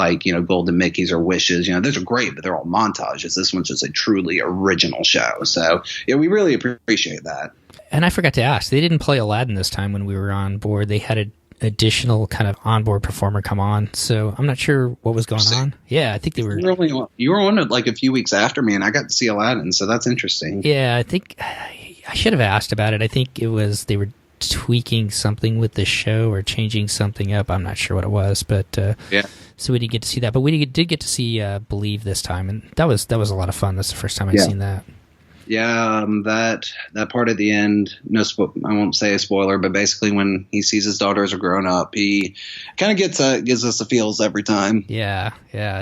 Golden Mickey's or Wishes. Those are great, but they're all montages. This one's just a truly original show. So yeah, we really appreciate that. And I forgot to ask, they didn't play Aladdin this time when we were on board. They had additional kind of onboard performer come on, so I'm not sure what was going on. Yeah, I think they were. You were on it a few weeks after me, and I got to see Aladdin, so that's interesting. Yeah, I think I should have asked about it. I think it was they were tweaking something with the show or changing something up. I'm not sure what it was, but yeah. So we didn't get to see that, but we did get to see Believe this time, and that was a lot of fun. That's the first time I'd seen that. That part at the end, I won't say a spoiler, but basically when he sees his daughters are grown up, he kind of gives us the feels every time. Yeah,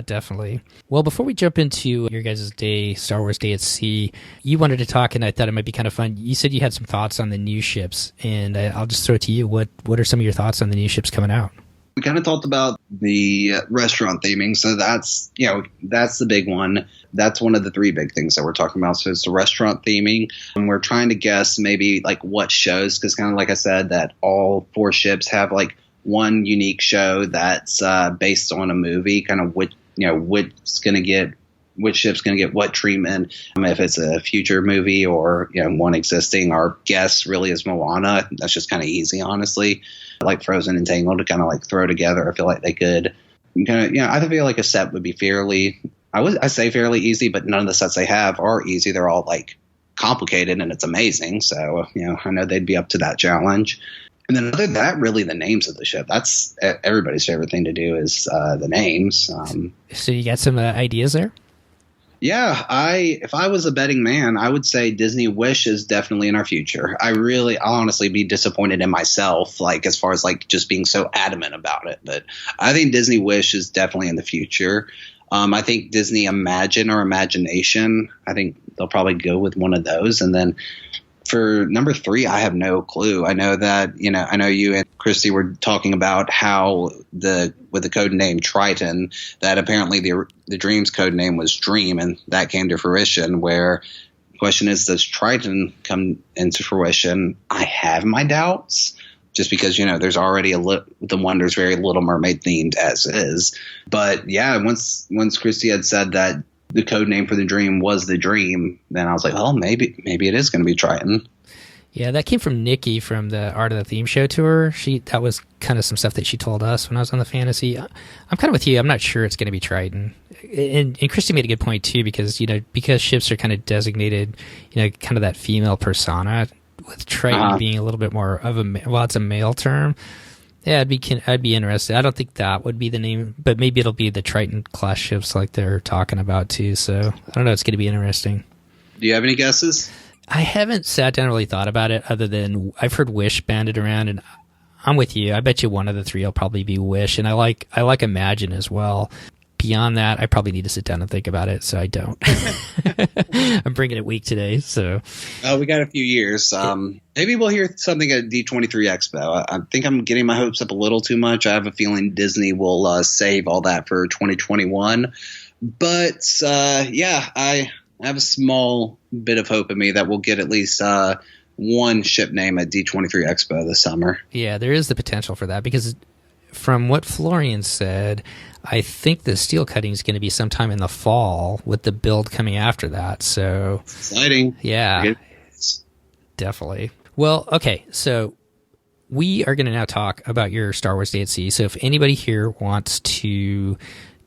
definitely. Well, before we jump into your guys' day, Star Wars Day at Sea, you wanted to talk, and I thought it might be kind of fun. You said you had some thoughts on the new ships, and I'll just throw it to you. What are some of your thoughts on the new ships coming out? We kind of talked about the restaurant theming, so that's the big one. That's one of the three big things that we're talking about. So it's the restaurant theming, and we're trying to guess maybe like what shows, because kind of like I said, that all four ships have like one unique show that's based on a movie. Kind of which ship's going to get what treatment. If it's a future movie or one existing. Our guess really is Moana. That's just kind of easy, honestly. Like Frozen and Tangled to kind of like throw together. I feel like they could kind of, I feel like a set would be I say fairly easy, but none of the sets they have are easy. They're all like complicated and it's amazing. So, I know they'd be up to that challenge. And then other than that, really the names of the ship. That's everybody's favorite thing to do is the names. So you got some ideas there? Yeah, if I was a betting man, I would say Disney Wish is definitely in our future. I'll honestly be disappointed in myself, like as far as like just being so adamant about it. But I think Disney Wish is definitely in the future. I think Disney Imagine or Imagination, I think they'll probably go with one of those. And then for number 3, I have no clue. I know that, I know you and Christy were talking about how with the code name Triton, that apparently the Dream's code name was Dream, and that came to fruition. Where the question is, does Triton come into fruition? I have my doubts, just because, there's already The Wonder's very Little Mermaid themed as is. But yeah, once Christy had said that the code name for the Dream was the Dream, then I was like, well, maybe it is going to be Triton. Yeah, that came from Nikki from the Art of the Theme Show tour. That was kind of some stuff that she told us when I was on the Fantasy. I'm kind of with you. I'm not sure it's going to be Triton. And Christy made a good point too, because because ships are kind of designated, kind of that female persona, with Triton being a little bit more of it's a male term. Yeah, I'd be interested. I don't think that would be the name, but maybe it'll be the Triton class ships like they're talking about too. So I don't know. It's going to be interesting. Do you have any guesses? I haven't sat down and really thought about it, other than I've heard Wish banded around, and I'm with you. I bet you one of the three will probably be Wish, and I like Imagine as well. Beyond that, I probably need to sit down and think about it, so I don't. I'm bringing it weak today, so. We got a few years. Maybe we'll hear something at D23 Expo. I think I'm getting my hopes up a little too much. I have a feeling Disney will save all that for 2021. But, I have a small bit of hope in me that we'll get at least one ship name at D23 Expo this summer. Yeah, there is the potential for that, because from what Florian said, I think the steel cutting is going to be sometime in the fall, with the build coming after that. So exciting. Yeah, definitely. Well, okay. So we are going to now talk about your Star Wars Day at Sea. So if anybody here wants to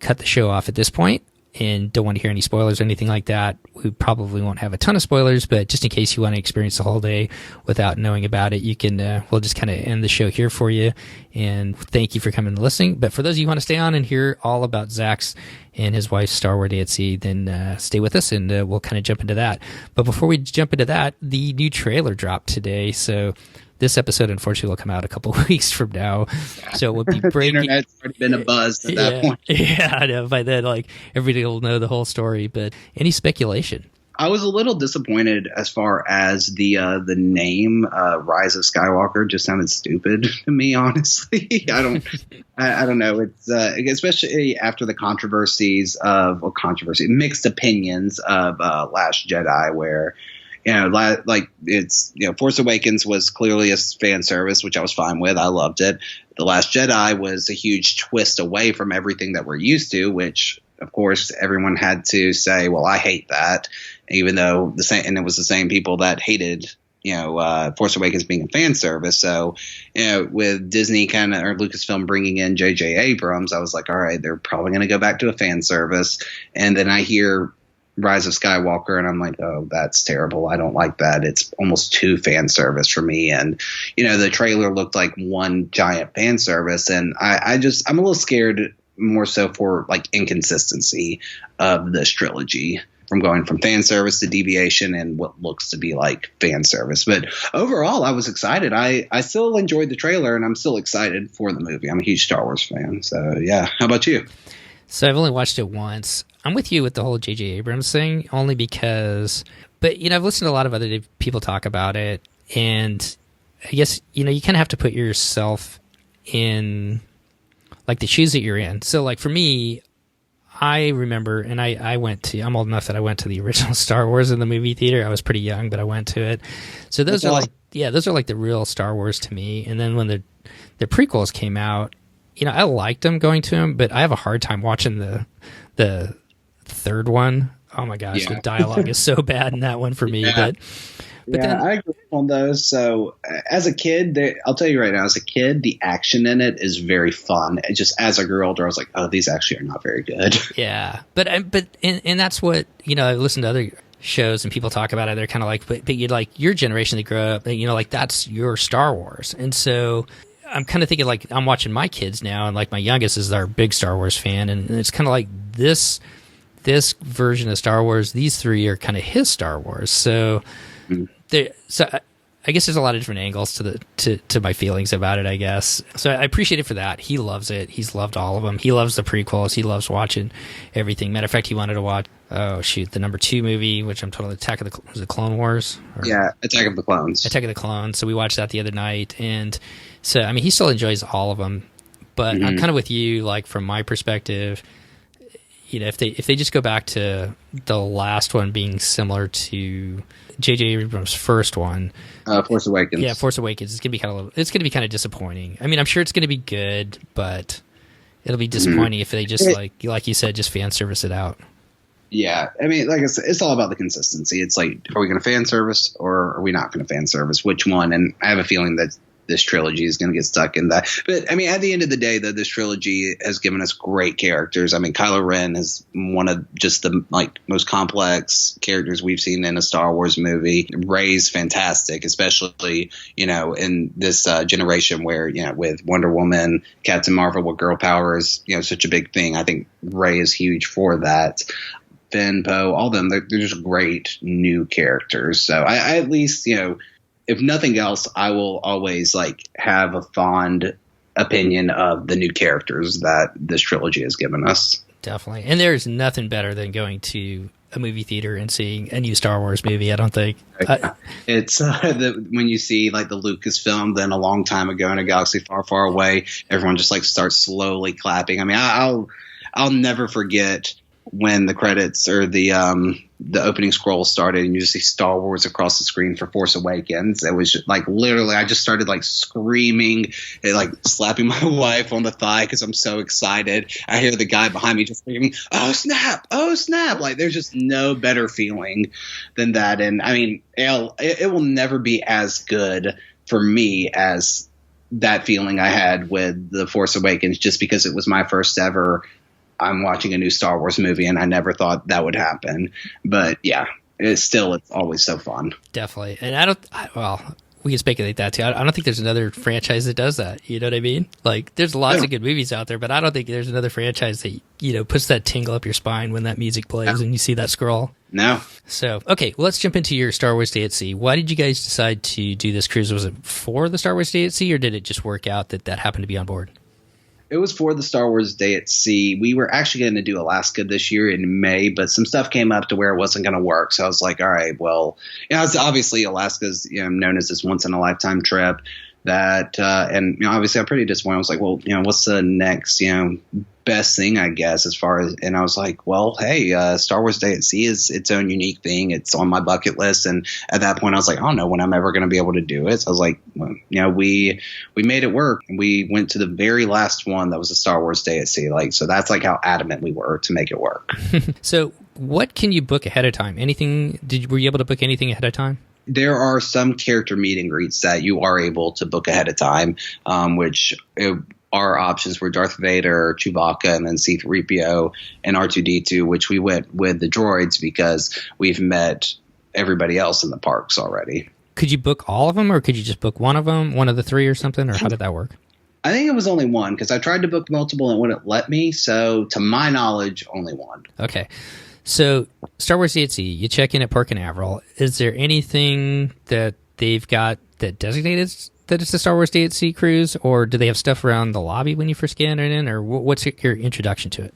cut the show off at this point and don't want to hear any spoilers or anything like that, we probably won't have a ton of spoilers, but just in case you want to experience the whole day without knowing about it, you can, we'll just kind of end the show here for you. And thank you for coming and listening. But for those of you who want to stay on and hear all about Zach's and his wife's Star Wars Day at Sea, then stay with us and we'll kind of jump into that. But before we jump into that, the new trailer dropped today. So this episode, unfortunately, will come out a couple of weeks from now, so it would be breaking. The internet's already been a buzz at that point. Yeah, I know. By then, everybody will know the whole story. But any speculation? I was a little disappointed as far as the name Rise of Skywalker just sounded stupid to me, honestly. I don't know. It's especially after the mixed opinions of Last Jedi, where Force Awakens was clearly a fan service, which I was fine with. I loved it. The Last Jedi was a huge twist away from everything that we're used to, which, of course, everyone had to say, well, I hate that, even though it was the same people that hated, Force Awakens being a fan service. So, with Disney or Lucasfilm bringing in J.J. Abrams, I was like, all right, they're probably going to go back to a fan service. And then I hear Rise of Skywalker, and I'm like, oh, that's terrible. I don't like that. It's almost too fan service for me. And, the trailer looked like one giant fan service. And I'm a little scared more so for inconsistency of this trilogy. from going from fan service to deviation and what looks to be like fan service. But overall, I was excited. I still enjoyed the trailer, and I'm still excited for the movie. I'm a huge Star Wars fan. So, yeah. How about you? So I've only watched it once. I'm with you with the whole J.J. Abrams thing, only because... But, I've listened to a lot of other people talk about it, and I guess, you kind of have to put yourself in, like, the shoes that you're in. So, like, for me, I remember, and I'm old enough that I went to the original Star Wars in the movie theater. I was pretty young, but I went to it. So those are like the real Star Wars to me. And then when the prequels came out, I liked them going to them, but I have a hard time watching the third one. Oh my gosh, the dialogue is so bad in that one for me. Yeah. But then, I agree on those. So as a kid, I'll tell you right now, as a kid, the action in it is very fun. Just as I grew older, I was like, oh, these actually are not very good. Yeah, but that's what, I listen to other shows and people talk about it. They're kind of like, but you're like your generation that grew up, like that's your Star Wars. And so I'm kind of thinking like I'm watching my kids now, and like my youngest is our big Star Wars fan, and it's kind of like this version of Star Wars. These three are kind of his Star Wars. So. So I guess there's a lot of different angles to my feelings about it, I guess. So I appreciate it for that. He loves it. He's loved all of them. He loves the prequels. He loves watching everything. Matter of fact, he wanted to watch, the number 2 movie, which I'm totally was it Clone Wars? Attack of the Clones. Attack of the Clones. So we watched that the other night. And so, I mean, he still enjoys all of them. But I'm kind of with you, like, from my perspective, if they just go back to the last one being similar to J.J. Abrams' first one, Force Awakens. Yeah, Force Awakens. It's gonna be kind of disappointing. I mean, I'm sure it's gonna be good, but it'll be disappointing if they just like you said, just fan service it out. Yeah, I mean, like I said, it's all about the consistency. It's like, are we going to fan service or are we not going to fan service? Which one? And I have a feeling that this trilogy is going to get stuck in that. But I mean, at the end of the day, though, this trilogy has given us great characters. I mean, Kylo Ren is one of just the most complex characters we've seen in a Star Wars movie. Rey's fantastic, especially in this generation where with Wonder Woman, Captain Marvel, where girl power is such a big thing. I think Rey is huge for that. Finn, Poe, all of them, they're just great new characters. So I at least if nothing else, I will always have a fond opinion of the new characters that this trilogy has given us. Definitely. And there's nothing better than going to a movie theater and seeing a new Star Wars movie, I don't think. It's when you see the Lucasfilm, then a long time ago in a galaxy far, far away, everyone just starts slowly clapping. I mean, I'll never forget when the credits or the opening scroll started and you just see Star Wars across the screen for Force Awakens. It was just, literally, I just started screaming and slapping my wife on the thigh because I'm so excited. I hear the guy behind me just screaming, "Oh snap! Oh snap!" There's just no better feeling than that. And I mean, it will never be as good for me as that feeling I had with the Force Awakens, just because it was my first ever. I'm watching a new Star Wars movie, and I never thought that would happen. But yeah, it's always so fun. Definitely. And we can speculate that too. I don't think there's another franchise that does that. You know what I mean? There's lots of good movies out there, but I don't think there's another franchise that, puts that tingle up your spine when that music plays and you see that scroll. No. So, okay, well, let's jump into your Star Wars Day at Sea. Why did you guys decide to do this cruise? Was it for the Star Wars Day at Sea, or did it just work out that happened to be on board? It was for the Star Wars Day at Sea. We were actually going to do Alaska this year in May, but some stuff came up to where it wasn't going to work. So I was like, all right, well, obviously Alaska's known as this once-in-a-lifetime trip. And obviously I'm pretty disappointed. I was like, well, what's the next, best thing, I guess, as far as, and I was like, well, hey, Star Wars Day at Sea is its own unique thing. It's on my bucket list. And at that point I was like, I don't know when I'm ever going to be able to do it. So I was like, well, we made it work. We went to the very last one that was a Star Wars Day at Sea. So that's how adamant we were to make it work. So what can you book ahead of time? Were you able to book anything ahead of time? There are some character meet and greets that you are able to book ahead of time, which our options were Darth Vader, Chewbacca, and then C-3PO and R2-D2, which we went with the droids because we've met everybody else in the parks already. Could you book all of them, or could you just book one of them, one of the three or something, or how did that work? I think it was only one because I tried to book multiple and it wouldn't let me. So to my knowledge, only one. Okay. So, Star Wars DHC, you check in at Port Canaveral. Is there anything that they've got that designated that it's a Star Wars DHC cruise, or do they have stuff around the lobby when you first get in, or what's your introduction to it?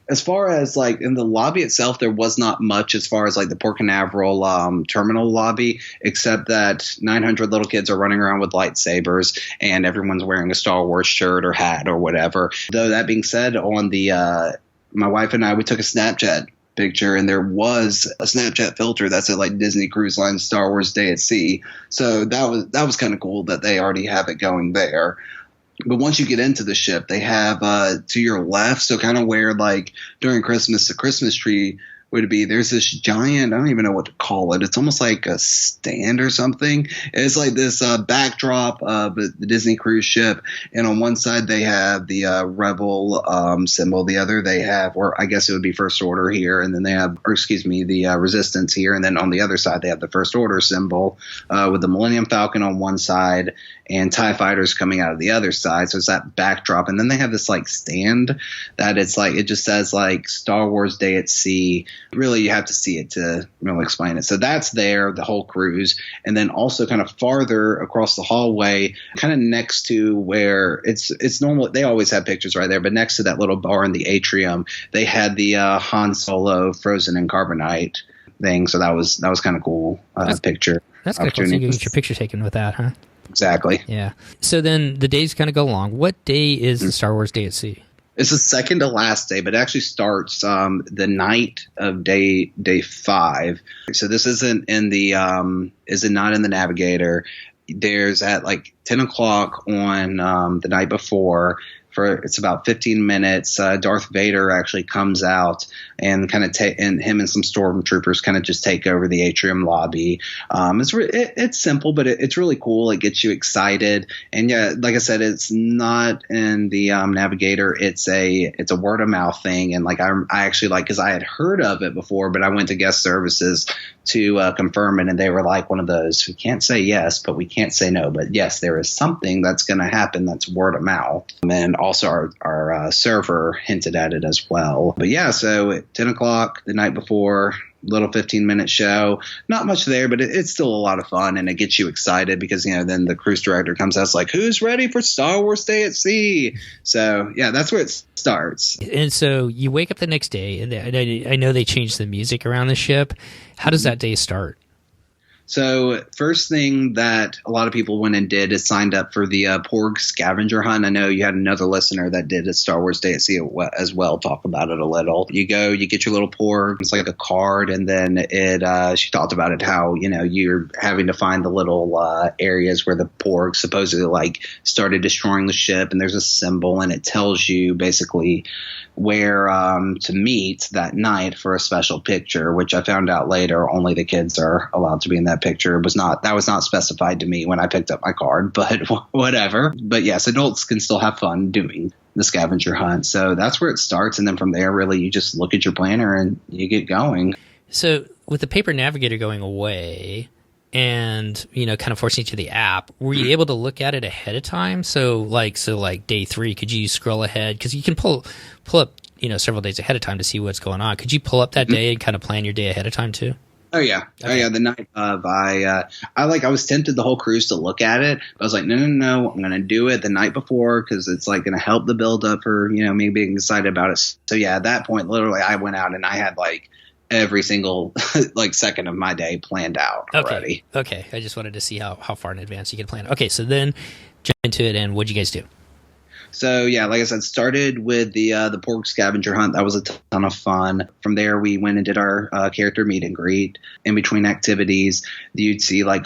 As far as like in the lobby itself, there was not much as far as like the Port Canaveral terminal lobby, except that 900 little kids are running around with lightsabers and everyone's wearing a Star Wars shirt or hat or whatever. Though that being said, on the my wife and I, we took a Snapchat picture, and there was a Snapchat filter that said like Disney Cruise Line Star Wars Day at Sea. So that was kind of cool that they already have it going there. But once you get into the ship, they have to your left, so kind of where like during Christmas, the Christmas tree would be, there's this giant, I don't even know what to call it. It's almost like a stand or something. It's like this backdrop of the Disney cruise ship. And on one side, they have the Rebel symbol. The other, they have, or I guess it would be First Order here. And then they have, the Resistance here. And then on the other side, they have the First Order symbol with the Millennium Falcon on one side and TIE fighters coming out of the other side. So it's that backdrop. And then they have this like stand that it's like, it just says like Star Wars Day at Sea. Really, you have to see it to really explain it. So that's there, the whole cruise. And then also kind of farther across the hallway, kind of next to where it's normal. They always have pictures right there, but next to that little bar in the atrium, they had the Han Solo frozen in carbonite thing. So that was kind of cool picture. That's kind of cool. So you can get your picture taken with that, huh? Exactly. Yeah. So then the days kind of go along. What day is the Star Wars Day at Sea? It's the second to last day, but it actually starts the night of day 5. So this isn't in the not in the Navigator. There's at like 10 o'clock on the night before. It's about 15 minutes. Darth Vader actually comes out and kind of and him and some stormtroopers kind of just take over the atrium lobby. It's simple, but it's really cool. It gets you excited. And yeah, like I said, it's not in the Navigator. It's a word of mouth thing. And like I actually like, because I had heard of it before, but I went to guest services to confirm it, and they were like one of those, we can't say yes, but we can't say no. But yes, there is something that's going to happen that's word of mouth. And also our server hinted at it as well. But yeah, so at 10 o'clock the night before, little 15-minute show, not much there, but it's still a lot of fun, and it gets you excited because, you know, then the cruise director comes out, it's like, who's ready for Star Wars Day at Sea? So yeah, that's where it starts. And so you wake up the next day, and I know they changed the music around the ship. How does that day start? So first thing that a lot of people went and did is signed up for the Porg scavenger hunt. I know you had another listener that did a Star Wars Day at Sea as well. Talk about it a little. You go, you get your little Porg. It's like a card, and then she talked about it how, you know, you're having to find the little areas where the Porg supposedly like started destroying the ship, and there's a symbol, and it tells you basically where to meet that night for a special picture, which I found out later only the kids are allowed to be in that picture. That was not specified to me when I picked up my card, but whatever. But yes, adults can still have fun doing the scavenger hunt. So that's where it starts. And then from there, really, you just look at your planner and you get going. So with the paper navigator going away and, you know, kind of forcing you to the app, were you able to look at it ahead of time? So like day 3, could you scroll ahead? Because you can pull up, you know, several days ahead of time to see what's going on. Could you pull up that day and kind of plan your day ahead of time too? Oh yeah. Okay. Oh yeah. The night of, I was tempted the whole cruise to look at it, but I was like, no, I'm going to do it the night before, because it's like going to help the build up for, you know, me being excited about it. So yeah, at that point, literally I went out and I had like every single like second of my day planned out already. Okay. I just wanted to see how far in advance you could plan. Okay. So then jump into it, and what'd you guys do? So yeah, like I said, started with the Porg scavenger hunt. That was a ton of fun. From there, we went and did our character meet and greet. In between activities, you'd see like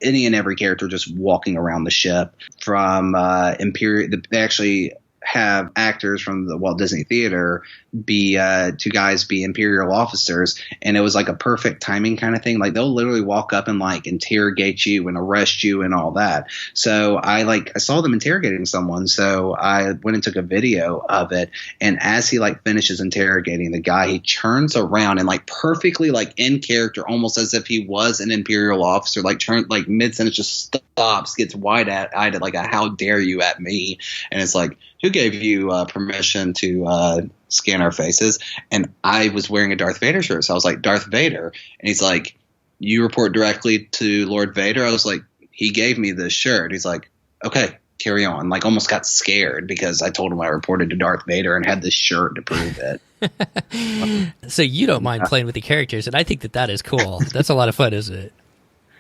any and every character just walking around the ship. From Imperial, they actually have actors from the Walt Disney Theater be two guys be Imperial officers, and it was like a perfect timing kind of thing. Like they'll literally walk up and like interrogate you and arrest you and all that. So I saw them interrogating someone, so I went and took a video of it, and as he like finishes interrogating the guy, he turns around and like perfectly like in character, almost as if he was an Imperial officer, like turned like mid-sentence, just stops, gets wide-eyed at like a "how dare you" at me, and it's like, who gave you permission to scan our faces? And I was wearing a Darth Vader shirt, so I was like, Darth Vader, and he's like, you report directly to Lord Vader? I was like, he gave me this shirt. He's like, okay, carry on. Like, almost got scared because I told him I reported to Darth Vader and had this shirt to prove it. So you don't mind playing with the characters, and I think that is cool. That's a lot of fun, isn't it?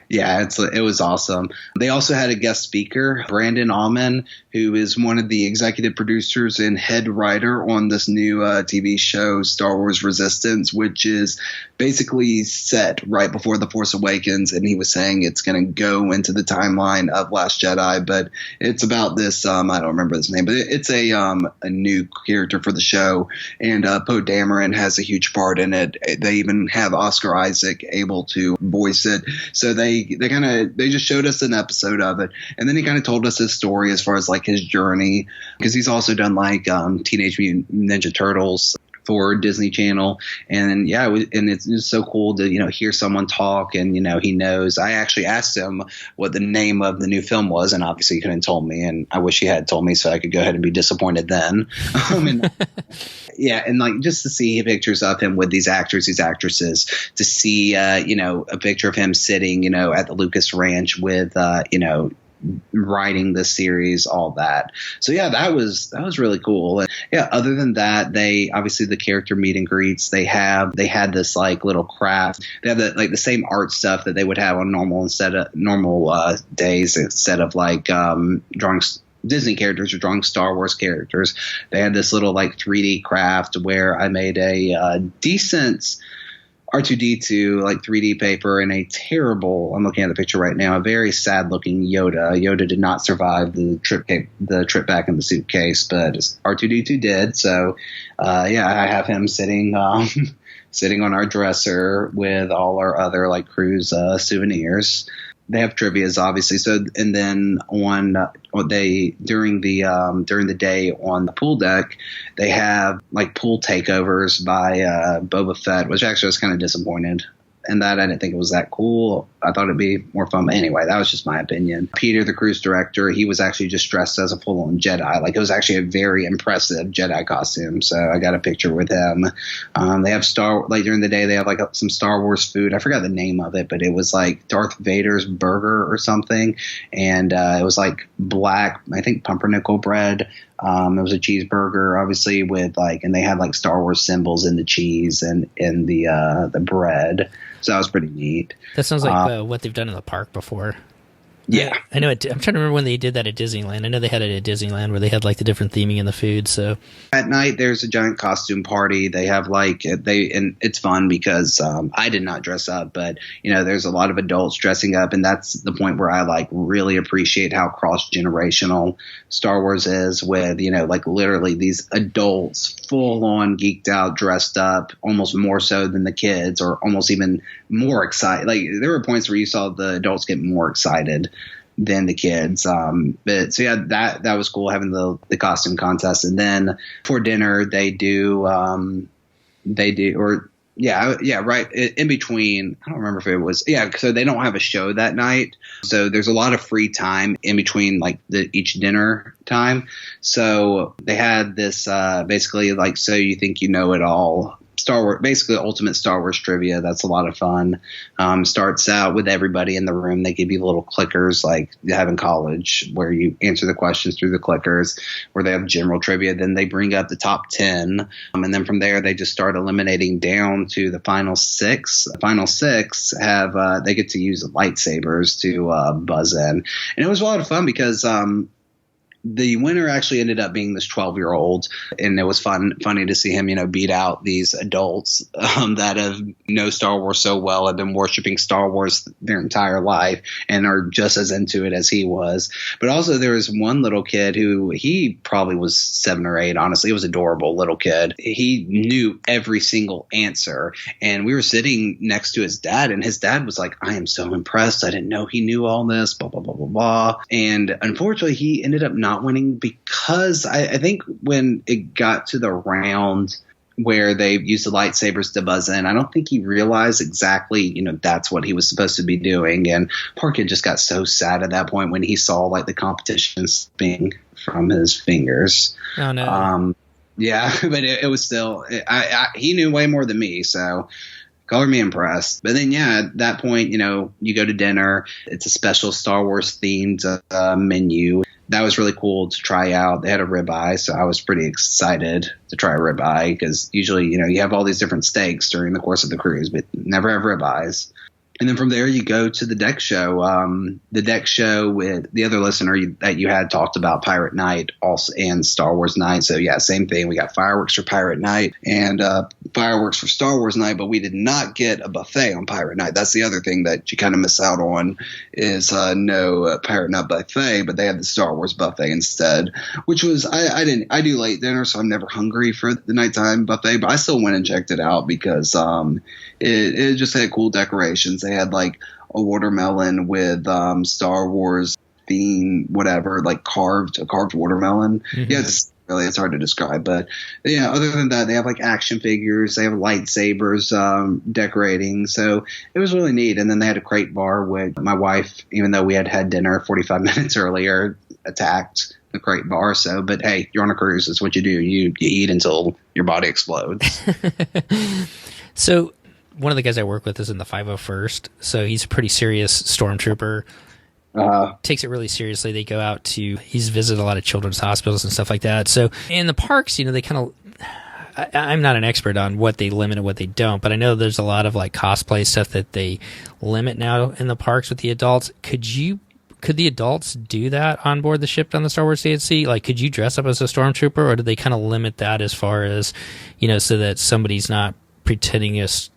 Yeah, it was awesome. They also had a guest speaker, Brandon Auman, who is one of the executive producers and head writer on this new TV show, Star Wars Resistance, which is basically set right before The Force Awakens. And he was saying it's going to go into the timeline of Last Jedi, but it's about this, I don't remember his name, but it's a new character for the show. And Poe Dameron has a huge part in it. They even have Oscar Isaac able to voice it. So they just showed us an episode of it, and then he kind of told us his story as far as like his journey, because he's also done like Teenage Mutant Ninja Turtles for Disney Channel. And yeah, it's just so cool to hear someone talk, and he knows. I actually asked him what the name of the new film was, and obviously he couldn't tell me, and I wish he had told me so I could go ahead and be disappointed then. Yeah, and like just to see pictures of him with these actors, these actresses, to see a picture of him sitting at the Lucas Ranch with writing the series, all that. So yeah, that was really cool. And yeah, other than that, they obviously the character meet and greets they had this like little craft. They had the same art stuff that they would have on normal days, instead of like drawing Disney characters or drawing Star Wars characters. They had this little like 3D craft where I made a decent R2-D2 like 3D paper and a terrible, I'm looking at the picture right now, a very sad looking Yoda. Yoda did not survive the trip back in the suitcase, but R2-D2 did. So yeah, I have him sitting sitting on our dresser with all our other like cruise souvenirs. They have trivias, obviously. So, and then during the day on the pool deck, they have like pool takeovers by Boba Fett, which actually I was kind of disappointed. And that I didn't think it was that cool. I thought it'd be more fun. But anyway, that was just my opinion. Peter, the cruise director, he was actually just dressed as a full-on Jedi. Like, it was actually a very impressive Jedi costume. So I got a picture with him. They have during the day, they have like some Star Wars food. I forgot the name of it, but it was like Darth Vader's burger or something. And it was like black, I think pumpernickel bread. It was a cheeseburger, obviously, with like, and they had like Star Wars symbols in the cheese and in the bread. So that was pretty neat. That sounds like what they've done in the park before. Yeah. I know. I'm trying to remember when they did that at Disneyland. I know they had it at Disneyland where they had like the different theming in the food. So at night, there's a giant costume party. They have and it's fun because I did not dress up, but there's a lot of adults dressing up, and that's the point where I like really appreciate how cross-generational Star Wars is with, like literally these adults full on geeked out, dressed up, almost more so than the kids, or almost even more excited. Like there were points where you saw the adults get more excited than the kids. But so yeah, that was cool having the costume contest. And then for dinner right in between, I don't remember if it was, so they don't have a show that night, so there's a lot of free time in between like each dinner time. So they had this basically like, so you think you know it all, Star Wars, basically ultimate Star Wars trivia. That's a lot of fun. Starts out with everybody in the room. They give you little clickers like you have in college where you answer the questions through the clickers, where they have general trivia. Then they bring up the top 10. And then from there, they just start eliminating down to the final 6. The final 6 have, they get to use lightsabers to buzz in. And it was a lot of fun because, the winner actually ended up being this 12-year-old, and it was funny to see him, beat out these adults that have know Star Wars so well, have been worshiping Star Wars their entire life, and are just as into it as he was. But also there was one little kid who he probably was 7 or 8. Honestly, he was an adorable little kid. He knew every single answer, and we were sitting next to his dad, and his dad was like, "I am so impressed. I didn't know he knew all this, blah, blah, blah, blah, blah." And unfortunately, he ended up not winning because I think when it got to the round where they used the lightsabers to buzz in. I don't think he realized exactly, that's what he was supposed to be doing. And poor kid just got so sad at that point when he saw like the competition spinning from his fingers. Oh no. Yeah, but it was still, he knew way more than me, so color me impressed. But then, yeah, at that point, you go to dinner. It's a special Star Wars themed menu. That was really cool to try out. They had a ribeye, so I was pretty excited to try a ribeye because usually, you have all these different steaks during the course of the cruise, but never have ribeyes. And then from there, you go to the deck show. The deck show with the other listener that you had talked about Pirate Night also and Star Wars Night. So, yeah, same thing. We got fireworks for Pirate Night and fireworks for Star Wars Night, but we did not get a buffet on Pirate Night. That's the other thing that you kind of miss out on is no Pirate Night buffet, but they had the Star Wars buffet instead, which was I do late dinner, so I'm never hungry for the nighttime buffet, but I still went and checked it out because it just had cool decorations. They had like a watermelon with Star Wars theme, whatever, like a carved watermelon. Mm-hmm. Yeah, it's hard to describe, but yeah. Other than that, they have like action figures, they have lightsabers, decorating. So it was really neat. And then they had a crate bar with my wife, even though we had dinner 45 minutes earlier, attacked the crate bar. So, but hey, you're on a cruise. That's what you do. You eat until your body explodes. So one of the guys I work with is in the 501st, so he's a pretty serious stormtrooper. Takes it really seriously. They go out he's visited a lot of children's hospitals and stuff like that. So in the parks, they kind of, I'm not an expert on what they limit and what they don't, but I know there's a lot of like cosplay stuff that they limit now in the parks with the adults. Could the adults do that on board the ship on the Star Wars DCA? Like, could you dress up as a stormtrooper, or do they kind of limit that as far as, so that somebody's not pretending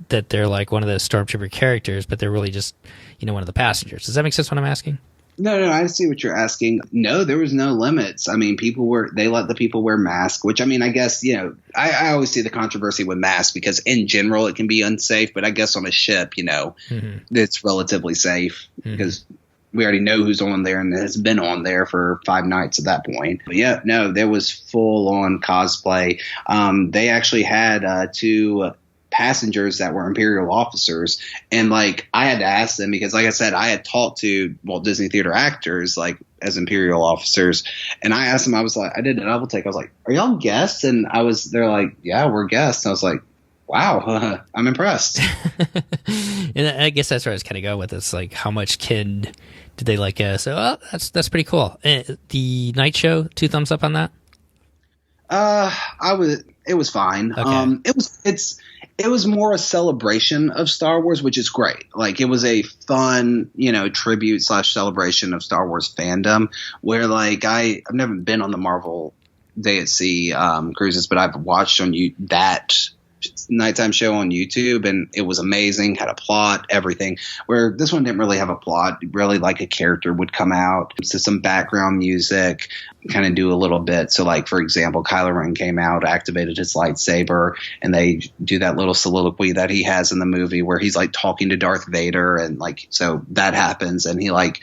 that they're like one of the stormtrooper characters, but they're really just, one of the passengers? Does that make sense what I'm asking? No, I see what you're asking. No, there was no limits. I mean, they let the people wear masks, which, I mean, I guess, I always see the controversy with masks because in general it can be unsafe, but I guess on a ship, mm-hmm. it's relatively safe because we already know who's on there and has been on there for 5 nights at that point. But yeah, no, there was full on cosplay. They actually had 2 passengers that were Imperial officers, and like I had to ask them because, like I said, I had talked to Walt Disney Theater actors like as Imperial officers, and I asked them, I was like, I did a double take. I was like, "Are y'all guests?" And they're like, "Yeah, we're guests." And I was like, "Wow, I'm impressed." And I guess that's where I was kind of going with this. Like, how much did they like? So that's pretty cool. The night show, 2 thumbs up on that. It was fine. Okay. It was more a celebration of Star Wars, which is great. Like, it was a fun, tribute / celebration of Star Wars fandom where, like, I've never been on the Marvel Day at Sea cruises, but I've watched that nighttime show on YouTube, and it was amazing. Had a plot, everything. Where this one didn't really have a plot. Really, like a character would come out, so some background music, kind of do a little bit. So, like, for example, Kylo Ren came out, activated his lightsaber, and they do that little soliloquy that he has in the movie where he's like talking to Darth Vader, and like, so that happens, and he like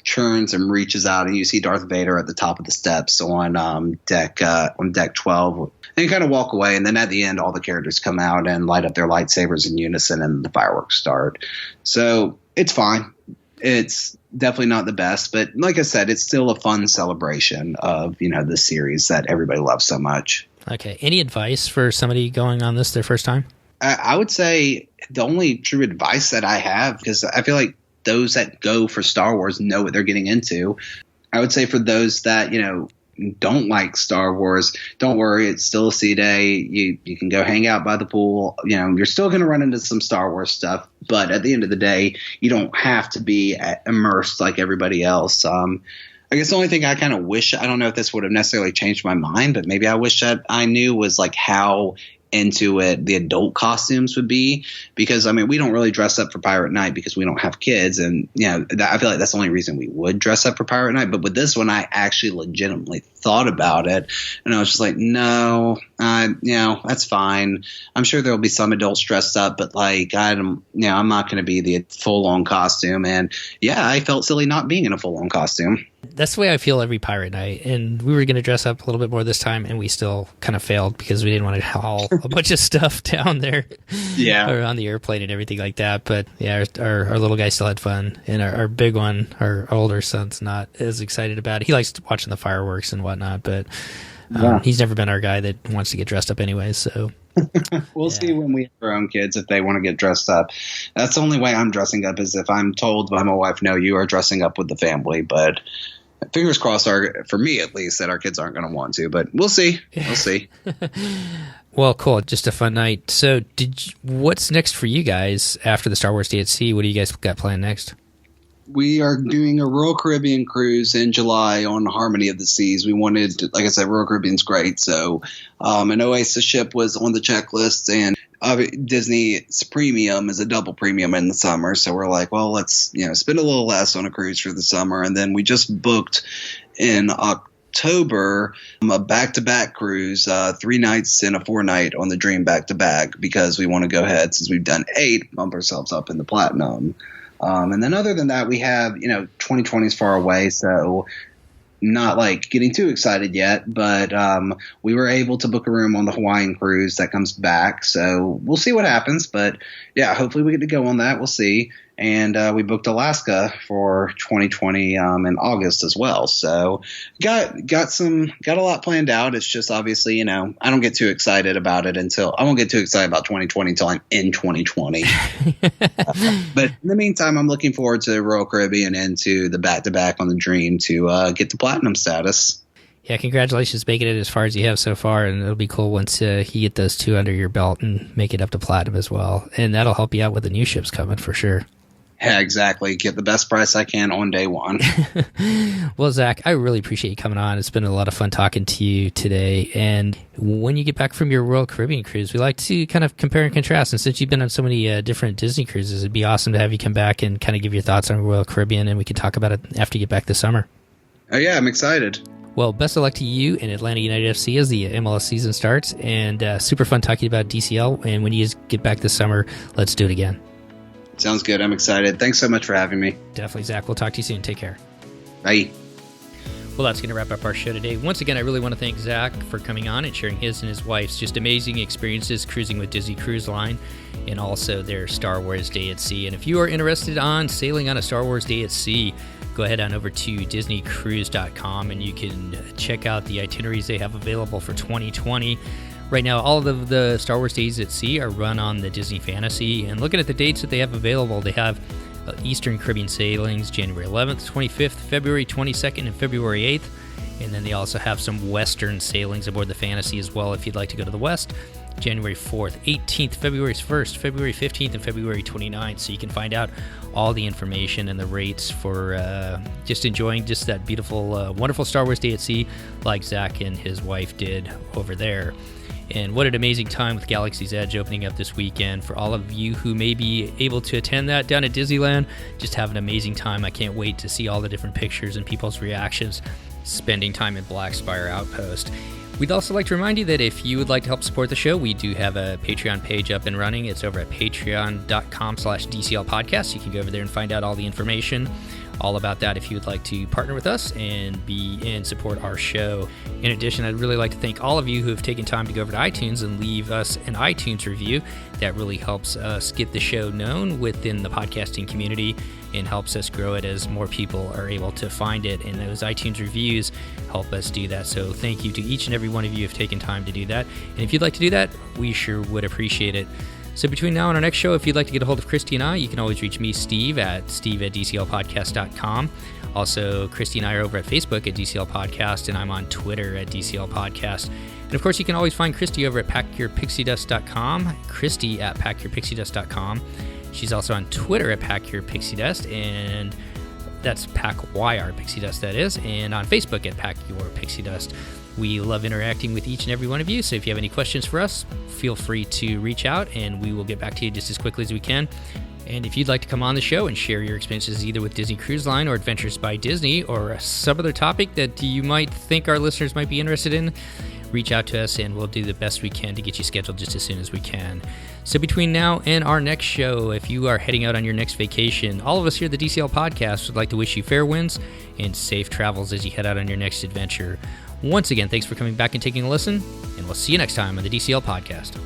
turns and reaches out, and you see Darth Vader at the top of the steps on deck 12. And you kind of walk away, and then at the end, all the characters come out and light up their lightsabers in unison, and the fireworks start. So it's fine. It's definitely not the best, but like I said, it's still a fun celebration of, the series that everybody loves so much. Okay. Any advice for somebody going on this their first time? I would say the only true advice that I have, because I feel like those that go for Star Wars know what they're getting into. I would say for those that, don't like Star Wars, don't worry. It's still a sea day. You can go hang out by the pool. You're still going to run into some Star Wars stuff, but at the end of the day, you don't have to be immersed like everybody else. I guess the only thing I kind of wish, I don't know if this would have necessarily changed my mind, but maybe I wish that I knew was like how into it the adult costumes would be, because I mean, we don't really dress up for Pirate Night because we don't have kids, and I feel like that's the only reason we would dress up for Pirate Night. But with this one, I actually legitimately thought about it. And I was just like, no, that's fine. I'm sure there'll be some adults dressed up, but like, I'm not going to be the full on costume. And yeah, I felt silly not being in a full on costume. That's the way I feel every pirate night. And we were going to dress up a little bit more this time, and we still kind of failed because we didn't want to haul a bunch of stuff down there. Yeah. Or on the airplane and everything like that. But yeah, our little guy still had fun. And our big one, our older son's not as excited about it. He likes watching the fireworks and whatnot, but he's never been our guy that wants to get dressed up anyway. So we'll see when we have our own kids if they want to get dressed up. That's the only way I'm dressing up, is if I'm told by my wife, no, you are dressing up with the family. But fingers crossed, for me at least, that our kids aren't going to want to. But we'll see. We'll see. Well, cool. Just a fun night. So what's next for you guys after the Star Wars Day at Sea? What do you guys got planned next? We are doing a Royal Caribbean cruise in July on Harmony of the Seas. We wanted to, like I said, Royal Caribbean's great. So an Oasis ship was on the checklist, and Disney's premium is a double premium in the summer. So we're like, well, let's spend a little less on a cruise for the summer. And then we just booked in October a back-to-back cruise, 3 nights and a 4-night on the Dream back-to-back, because we want to go ahead, since we've done 8, bump ourselves up in the platinum. And then other than that, we have, 2020 is far away, so not like getting too excited yet, but we were able to book a room on the Hawaiian cruise that comes back. So we'll see what happens, but yeah, hopefully we get to go on that. We'll see. And we booked Alaska for 2020 in August as well. So got a lot planned out. It's just obviously, I don't get too excited about it I won't get too excited about 2020 until I'm in 2020. But in the meantime, I'm looking forward to Royal Caribbean and to the back-to-back on the Dream to get the platinum status. Yeah, congratulations making it as far as you have so far, and it'll be cool once you get those 2 under your belt and make it up to platinum as well. And that'll help you out with the new ships coming for sure. Yeah, exactly. Get the best price I can on day one. Well, Zach, I really appreciate you coming on. It's been a lot of fun talking to you today. And when you get back from your Royal Caribbean cruise, we like to kind of compare and contrast. And since you've been on so many different Disney cruises, it'd be awesome to have you come back and kind of give your thoughts on Royal Caribbean, and we can talk about it after you get back this summer. Oh, yeah, I'm excited. Well, best of luck to you and Atlanta United FC as the MLS season starts. And super fun talking about DCL. And when you get back this summer, let's do it again. Sounds good. I'm excited. Thanks so much for having me. Definitely, Zach. We'll talk to you soon. Take care. Bye. Well, that's going to wrap up our show today. Once again, I really want to thank Zach for coming on and sharing his and his wife's just amazing experiences cruising with Disney Cruise Line, and also their Star Wars Day at Sea. And if you are interested on sailing on a Star Wars Day at Sea, go ahead on over to DisneyCruise.com and you can check out the itineraries they have available for 2020. Right now, all of the Star Wars Days at Sea are run on the Disney Fantasy, and looking at the dates that they have available, they have Eastern Caribbean sailings January 11th, 25th, February 22nd, and February 8th, and then they also have some Western sailings aboard the Fantasy as well if you'd like to go to the West, January 4th, 18th, February 1st, February 15th, and February 29th, so you can find out all the information and the rates for just enjoying just that beautiful, wonderful Star Wars Day at Sea like Zach and his wife did over there. And what an amazing time with Galaxy's Edge opening up this weekend. For all of you who may be able to attend that down at Disneyland, just have an amazing time. I can't wait to see all the different pictures and people's reactions spending time in Black Spire Outpost. We'd also like to remind you that if you would like to help support the show, we do have a Patreon page up and running. It's over at patreon.com/DCL podcast. You can go over there and find out all the information all about that if you would like to partner with us and support our show. In addition, I'd really like to thank all of you who have taken time to go over to iTunes and leave us an iTunes review. That really helps us get the show known within the podcasting community and helps us grow it as more people are able to find it. And those iTunes reviews help us do that. So thank you to each and every one of you who have taken time to do that. And if you'd like to do that, we sure would appreciate it. So between now and our next show, if you'd like to get a hold of Christy and I, you can always reach me, Steve, at steve@dclpodcast.com. Also, Christy and I are over at Facebook at DCL Podcast, and I'm on Twitter at DCL Podcast. And of course, you can always find Christy over at packyourpixiedust.com, Christy at packyourpixiedust.com. She's also on Twitter at packyourpixiedust, and that's PackYR Pixie Dust, that is, and on Facebook at Pack Your Pixie Dust. We love interacting with each and every one of you, so if you have any questions for us, feel free to reach out, and we will get back to you just as quickly as we can. And if you'd like to come on the show and share your experiences either with Disney Cruise Line or Adventures by Disney or some other topic that you might think our listeners might be interested in, reach out to us and we'll do the best we can to get you scheduled just as soon as we can. So between now and our next show, if you are heading out on your next vacation, all of us here at the DCL Podcast would like to wish you fair winds and safe travels as you head out on your next adventure. Once again, thanks for coming back and taking a listen, and we'll see you next time on the DCL Podcast.